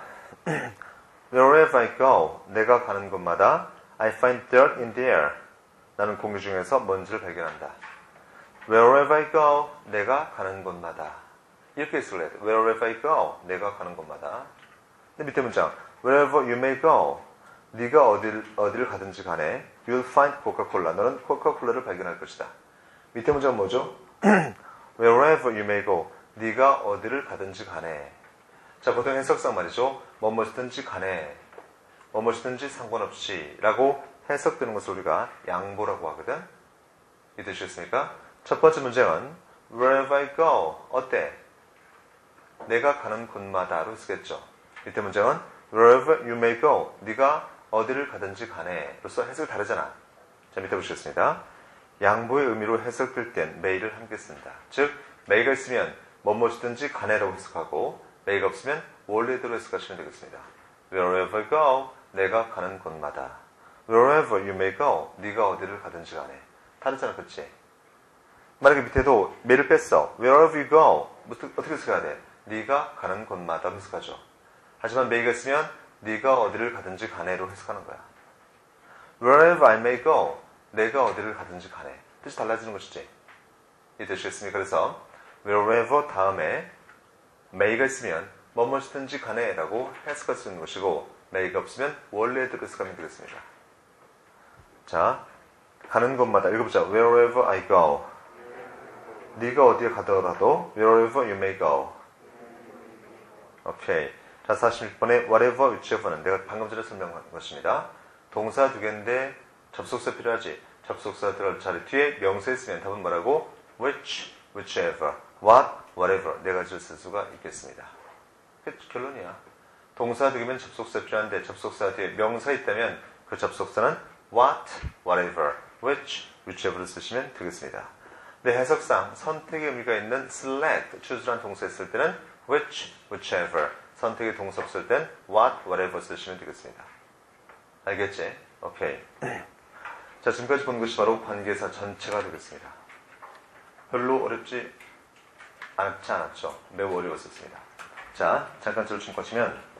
Wherever I go, 내가 가는 곳마다 I find dirt in the air. 나는 공기 중에서 먼지를 발견한다. Wherever I go, 내가 가는 곳마다. 이렇게 쓸래야 돼. Wherever I go, 내가 가는 곳마다. 근데 밑에 문장, Wherever you may go, 네가 어디를 가든지 간에 You'll find Coca-Cola. 너는 코카콜라를 발견할 것이다. 밑에 문장은 뭐죠? Wherever you may go, 네가 어디를 가든지 간에. 자, 보통 해석상 말이죠. 뭐뭐든지 간에, 뭐뭐든지 상관없이 라고 해석되는 것을 우리가 양보라고 하거든. 이해되시겠습니까? 첫 번째 문장은 Wherever I go, 어때? 내가 가는 곳마다로 쓰겠죠. 밑에 문장은 Wherever you may go, 네가 어디를 가든지 간에 로서 해석이 다르잖아. 자, 밑에 보시겠습니다. 양보의 의미로 해석될 땐 may를 함께 씁니다. 즉, may가 있으면 뭐뭐든지 간에라고 해석하고 may가 없으면 원래대로 해석하시면 되겠습니다. Wherever I go, 내가 가는 곳마다. Wherever you may go, 네가 어디를 가든지 간에. 다르잖아, 그렇지? 만약에 밑에도 may를 뺐어. Wherever you go, 어떻게 해석해야 돼? 네가 가는 곳마다 해석하죠. 하지만 may가 있으면 네가 어디를 가든지 간에로 해석하는 거야. Wherever I may go, 내가 어디를 가든지 간에. 뜻이 달라지는 것이지. 이해되시겠습니까? 그래서 wherever 다음에 may가 있으면 뭐뭐든지 간에 라고 해석할 수 있는 것이고 may가 없으면 원래대로 해석하면 되겠습니다. 자, 가는 곳마다 읽어보자. Wherever I go. 네가 어디에 가더라도 wherever you may go. 오케이. 자, 46번에 whatever, whichever는 내가 방금 전에 설명한 것입니다. 동사 두 개인데 접속사 필요하지. 접속사 들어갈 자리 뒤에 명사 있으면 답은 뭐라고? which, whichever, what, whatever 네 가지를 쓸 수가 있겠습니다. 결론이야. 동사 두 개면 접속사 필요한데 접속사 뒤에 명사 있다면 그 접속사는 what, whatever, which, whichever를 쓰시면 되겠습니다. 네, 해석상 선택의 의미가 있는 select, choose란 동사 있을 때는 which, whichever, 선택의 동사 없을 땐 what, whatever 쓰시면 되겠습니다. 알겠지? 오케이. 자, 지금까지 본 것이 바로 관계사 전체가 되겠습니다. 별로 어렵지 않았죠? 매우 어려웠었습니다. 자, 잠깐 저를 좀 거치면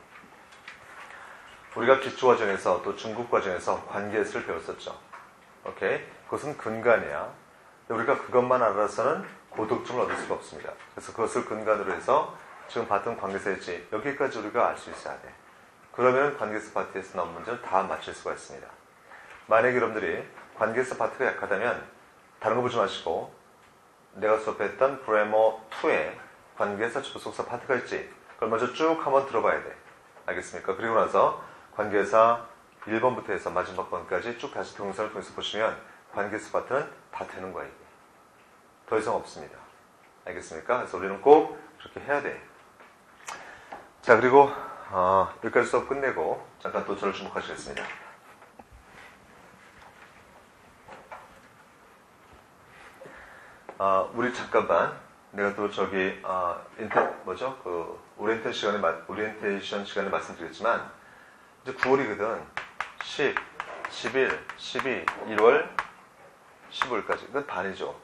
우리가 기초과정에서 또 중급과정에서 관계사를 배웠었죠. 오케이? 그것은 근간이야. 우리가 그것만 알아서는 고득점을 얻을 수가 없습니다. 그래서 그것을 근간으로 해서 지금 봤던 관계사 일지 여기까지 우리가 알 수 있어야 돼. 그러면 관계사 파트에서 나온 문제를 다 맞출 수가 있습니다. 만약에 여러분들이 관계사 파트가 약하다면 다른 거 보지 마시고 내가 수업했던 그래머 2에 관계사 접속사 파트가 있지. 그걸 먼저 쭉 한번 들어봐야 돼. 알겠습니까? 그리고 나서 관계사 1번부터 해서 마지막 번까지 쭉 다시 동영상을 통해서 보시면 관계사 파트는 다 되는 거야, 이게. 더 이상 없습니다. 알겠습니까? 그래서 우리는 꼭 그렇게 해야 돼. 자, 그리고 여기까지 수업 끝내고 잠깐 또 저를 주목하시겠습니다. 우리 잠깐만 내가 또 저기 오리엔테이션 시간에 말씀드렸지만 이제 9월이거든. 10, 11, 12, 1월, 15일까지. 이건 반이죠.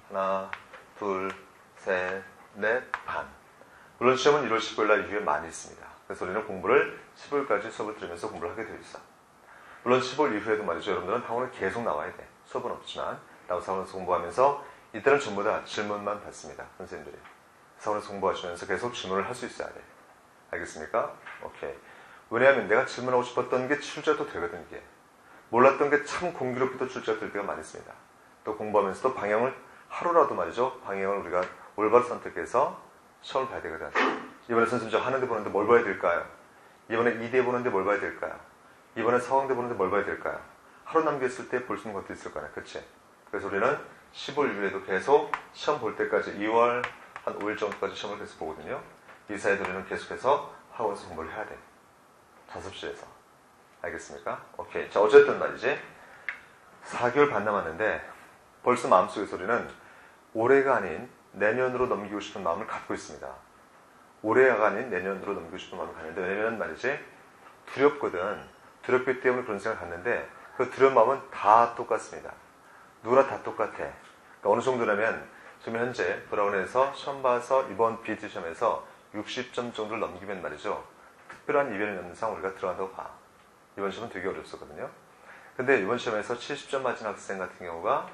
하나, 둘, 셋, 넷, 반. 물론 시험은 1월 15일 날 이후에 많이 있습니다. 그래서 우리는 공부를 15일까지 수업을 들으면서 공부를 하게 되어 있어. 물론 15일 이후에도 말이죠. 여러분들은 학원에 계속 나와야 돼. 수업은 없지만 나와서 학원에서 공부하면서 이때는 전부 다 질문만 받습니다. 선생님들이. 학원에서 공부하시면서 계속 질문을 할 수 있어야 돼. 알겠습니까? 오케이. 왜냐하면 내가 질문하고 싶었던 게 출제도 되거든, 이게. 몰랐던 게 참 공교롭게도 출제가 될 때가 많이 있습니다. 또 공부하면서도 방향을 하루라도 말이죠. 방향을 우리가 올바로 선택해서 시험을 봐야 되거든. 이번에 선생님 저 하는데 보는데 뭘 봐야 될까요? 이번에 2대 보는데 뭘 봐야 될까요? 이번에 상황대 보는데 뭘 봐야 될까요? 하루 남겼을 때 볼 수 있는 것도 있을 거네. 그치? 그래서 우리는 10월 이후에도 계속 시험 볼 때까지 2월 한 5일 정도까지 시험을 계속 보거든요. 이 사이에 우리는 계속해서 학원에서 공부를 해야 돼. 자습실에서. 알겠습니까? 오케이. 자, 어쨌든 말이지. 4개월 반 남았는데 벌써 마음속에서 우리는 올해가 아닌 내년으로 넘기고 싶은 마음을 갖고 있습니다. 올해가 아닌 내년으로 넘기고 싶은 마음을 갖는데 왜냐면 말이지 두렵거든. 두렵기 때문에 그런 생각을 갖는데 그 두려운 마음은 다 똑같습니다. 누구나 다 똑같아. 그러니까 어느 정도냐면 지금 현재 브라운에서 시험 봐서 이번 BT 시험에서 60점 정도를 넘기면 말이죠. 특별한 이변이 없는 이상 우리가 들어간다고 봐. 이번 시험은 되게 어렵었거든요. 근데 이번 시험에서 70점 맞은 학생 같은 경우가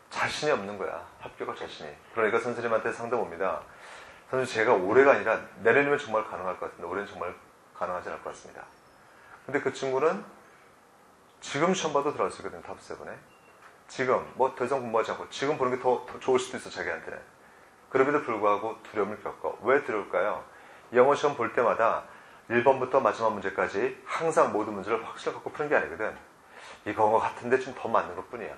자신이 없는 거야. 합격할 자신이. 그러니까 선생님한테 상담 옵니다. 선생님 제가 올해가 아니라 내년이면 정말 가능할 것 같은데 올해는 정말 가능하지 않을 것 같습니다. 근데 그 친구는 지금 시험 봐도 들어갈 수 있거든요. 탑7에. 지금 뭐 더 이상 공부하지 않고 지금 보는 게 더 좋을 수도 있어 자기한테는. 그럼에도 불구하고 두려움을 겪어. 왜 두려울까요? 영어 시험 볼 때마다 1번부터 마지막 문제까지 항상 모든 문제를 확실히 갖고 푸는 게 아니거든. 이거 같은데 좀 더 맞는 것 뿐이야.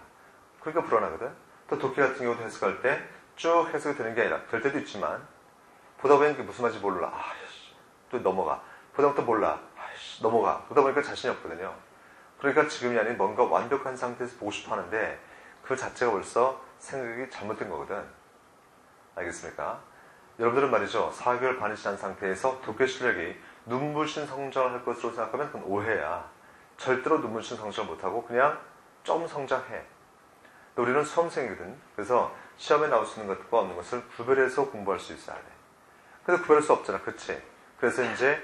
그러니까 불안하거든. 또 독해 같은 경우도 해석할 때 쭉 해석이 되는 게 아니라 될 때도 있지만 보다 보면 그게 무슨 말인지 몰라. 또 넘어가. 보다 보면 또 몰라. 넘어가. 보다 보니까 자신이 없거든요. 그러니까 지금이 아닌 뭔가 완벽한 상태에서 보고 싶어 하는데 그 자체가 벌써 생각이 잘못된 거거든. 알겠습니까? 여러분들은 말이죠. 4개월 반이 지난 상태에서 독해 실력이 눈부신 성장을 할 것으로 생각하면 그건 오해야. 절대로 눈부신 성장을 못하고 그냥 좀 성장해. 우리는 수험생이거든. 그래서 시험에 나올 수 있는 것과 없는 것을 구별해서 공부할 수 있어야 돼. 근데 구별할 수 없잖아. 그치? 그래서 이제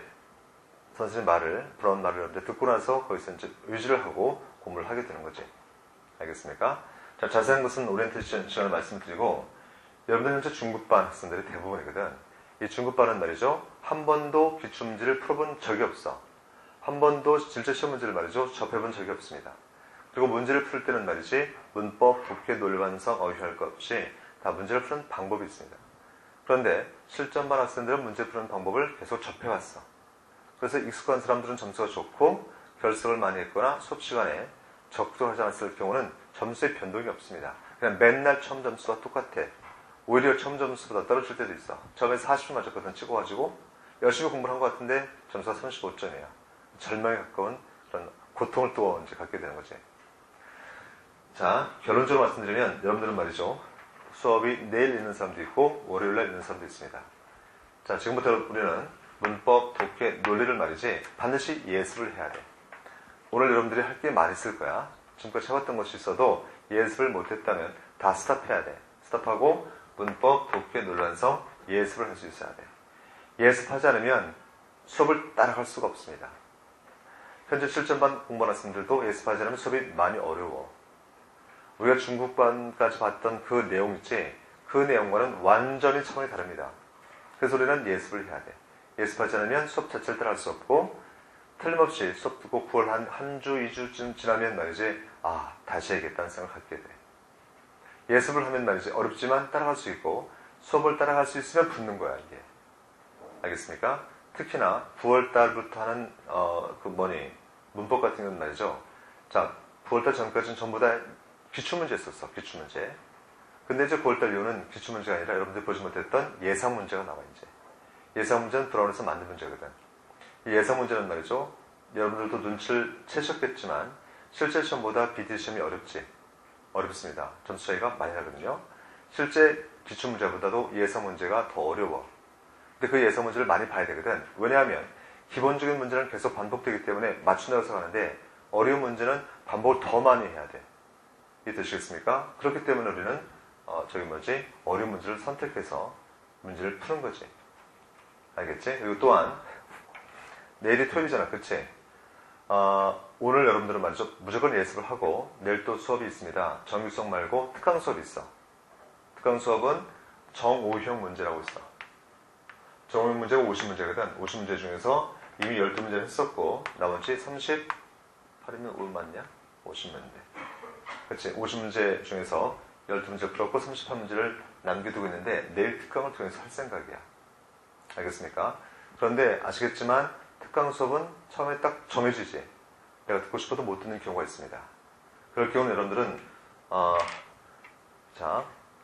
선생님 말을, 브라운 말을 여러분들 듣고 나서 거기서 이제 의지를 하고 공부를 하게 되는 거지. 알겠습니까? 자, 자세한 것은 오리엔테이션 시간을 말씀드리고, 여러분들 현재 중급반 학생들이 대부분이거든. 이 중급반은 말이죠. 한 번도 기출문제를 풀어본 적이 없어. 한 번도 실제 시험 문제를 말이죠. 접해본 적이 없습니다. 그리고 문제를 풀 때는 말이지, 문법, 독해, 논리 완성, 어휘 할 것 없이 다 문제를 푸는 방법이 있습니다. 그런데 실전반 학생들은 문제 푸는 방법을 계속 접해왔어. 그래서 익숙한 사람들은 점수가 좋고 결석을 많이 했거나 수업 시간에 적극하지 않았을 경우는 점수의 변동이 없습니다. 그냥 맨날 처음 점수가 똑같아. 오히려 처음 점수보다 떨어질 때도 있어. 처음에 40점 맞았거든 찍어가지고 열심히 공부를 한 것 같은데 점수가 35점이야. 절망에 가까운 그런 고통을 또 이제 갖게 되는 거지. 자, 결론적으로 말씀드리면 여러분들은 말이죠. 수업이 내일 있는 사람도 있고 월요일날 있는 사람도 있습니다. 자, 지금부터 우리는 문법, 독해, 논리를 말이지 반드시 예습을 해야 돼. 오늘 여러분들이 할 게 많이 있을 거야. 지금까지 해왔던 것이 있어도 예습을 못했다면 다 스탑해야 돼. 스탑하고 문법, 독해, 논리 완성 예습을 할 수 있어야 돼. 예습하지 않으면 수업을 따라갈 수가 없습니다. 현재 실전반 공부하는 학생들도 예습하지 않으면 수업이 많이 어려워. 우리가 중급반까지 봤던 그 내용 있지? 그 내용과는 완전히 차원이 다릅니다. 그래서 우리는 예습을 해야 돼. 예습하지 않으면 수업 자체를 따라할 수 없고, 틀림없이 수업 듣고 9월 한 주, 2주쯤 지나면 말이지, 다시 해야겠다는 생각을 갖게 돼. 예습을 하면 말이지, 어렵지만 따라갈 수 있고, 수업을 따라갈 수 있으면 붙는 거야, 이게. 알겠습니까? 특히나 9월달부터 하는, 문법 같은 건 말이죠. 자, 9월달 전까지는 전부 다 기출문제 했었어, 기출문제. 근데 이제 9월달 이후는 기출문제가 아니라 여러분들이 보지 못했던 예상문제가 나와, 이제. 예상문제는 브라운에서 만든 문제거든. 이 예상문제는 말이죠. 여러분들도 눈치를 채셨겠지만, 실제 시험보다 비디 시험이 어렵습니다. 점수 차이가 많이 나거든요. 실제 기출문제보다도 예상문제가 더 어려워. 근데 그 예상문제를 많이 봐야 되거든. 왜냐하면, 기본적인 문제는 계속 반복되기 때문에 맞춘다고 생각하는데, 어려운 문제는 반복을 더 많이 해야 돼. 이해되시겠습니까? 그렇기 때문에 우리는 어려운 문제를 선택해서 문제를 푸는 거지. 알겠지? 그리고 또한 내일이 토요일이잖아, 그치? 오늘 여러분들은 말이죠, 무조건 예습을 하고 내일 또 수업이 있습니다. 정규 수업 말고 특강 수업이 있어. 특강 수업은 정오형 문제라고 있어. 정오형 문제가 50문제거든. 50문제 중에서 이미 12문제를 했었고 나머지 38이면 5 맞냐? 50문제. 그치? 50문제 중에서 12문제 풀었고 38문제를 남겨두고 있는데 내일 특강을 통해서 할 생각이야. 알겠습니까? 그런데 아시겠지만 특강 수업은 처음에 딱 정해지지. 내가 듣고 싶어도 못 듣는 경우가 있습니다. 그럴 경우는 여러분들은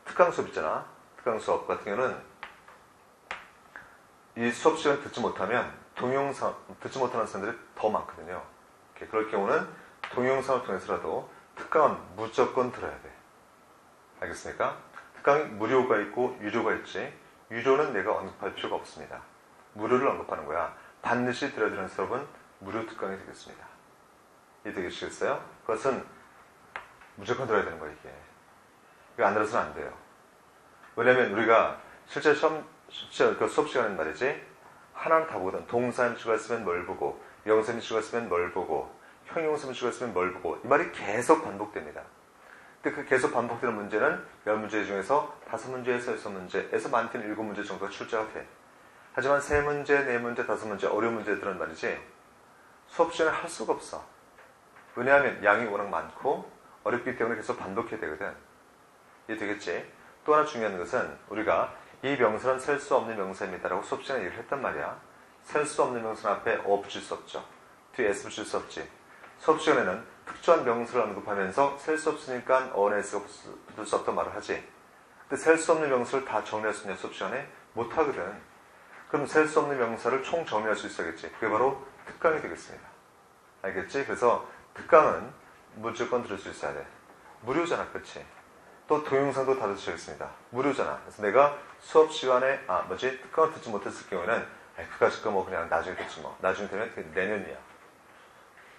특강 수업 있잖아. 특강 수업 같은 경우는 이 수업 시간 듣지 못하면 동영상 듣지 못하는 사람들이 더 많거든요. 그럴 경우는 동영상을 통해서라도 특강은 무조건 들어야 돼. 알겠습니까? 특강이 무료가 있고 유료가 있지. 유료는 내가 언급할 필요가 없습니다. 무료를 언급하는 거야. 반드시 들어야 되는 수업은 무료 특강이 되겠습니다. 이해되시겠어요? 그것은 무조건 들어야 되는 거야, 이게. 이거 안 들어서는 안 돼요. 왜냐면 우리가 실제 그 수업 시간은 말이지, 하나는 다 보거든. 동사님 추가 쓰면 뭘 보고, 명사님 추가 쓰면 뭘 보고, 형용사님 추가 쓰면 뭘 보고, 이 말이 계속 반복됩니다. 근데 그 계속 반복되는 문제는 10문제 중에서 5문제에서 6문제에서 많게는 7문제 정도가 출제가 돼. 하지만 3문제, 4문제, 5문제 어려운 문제들은 말이지 수업 시간에 할 수가 없어. 왜냐하면 양이 워낙 많고 어렵기 때문에 계속 반복해야 되거든. 이해되겠지? 또 하나 중요한 것은 우리가 이 명사는 셀 수 없는 명사입니다라고 수업 시간에 얘기를 했단 말이야. 셀 수 없는 명사는 앞에 어 붙일 수 없죠. 뒤에 s 붙일 수 없지. 수업 시간에는 특정한 명사를 언급하면서 셀 수 없으니까 어나 s가 붙을 수 없단 말을 하지. 근데 셀 수 없는 명사를 다 정리할 수 있냐 수업 시간에? 못하거든. 그럼 셀 수 없는 명사를 총 정리할 수 있어야겠지. 그게 바로 특강이 되겠습니다. 알겠지? 그래서 특강은 무조건 들을 수 있어야 돼. 무료잖아, 그치? 또 동영상도 다 들으시겠습니다. 무료잖아. 그래서 내가 수업 시간에 특강을 듣지 못했을 경우에는 그까짓 거 뭐 그냥 나중에 듣지 뭐. 나중에 되면 내년이야.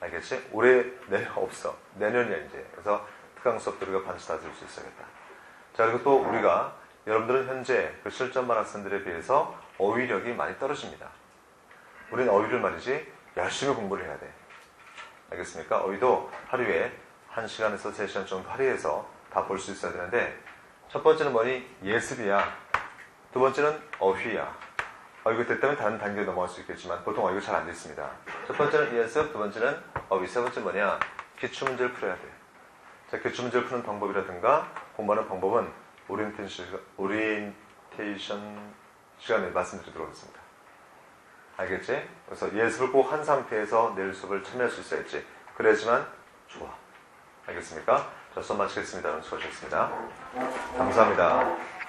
알겠지? 올해 내년 없어. 내년이야 이제. 그래서 특강 수업들 우리가 반드시 다 들을 수 있어야겠다. 자, 그리고 또 우리가 여러분들은 현재 그 실전반 학생들에 비해서 어휘력이 많이 떨어집니다. 우리는 어휘를 말이지 열심히 공부를 해야 돼. 알겠습니까? 어휘도 하루에 1시간에서 3시간 정도 할애해서 다 볼 수 있어야 되는데, 첫 번째는 뭐니? 예습이야. 두 번째는 어휘야. 어휘가 됐다면 다른 단계로 넘어갈 수 있겠지만 보통 어휘가 잘 안 돼 있습니다. 첫 번째는 예습, 두 번째는 어휘, 세 번째는 뭐냐? 기출문제를 풀어야 돼. 자, 기출문제를 푸는 방법이라든가 공부하는 방법은 오리엔테이션 시간에 말씀드리도록 하겠습니다. 알겠지? 그래서 예습을 꼭 한 상태에서 내일 수업을 참여할 수 있어야지. 그래야지만 좋아. 알겠습니까? 자, 수업 마치겠습니다. 수고하셨습니다. 감사합니다.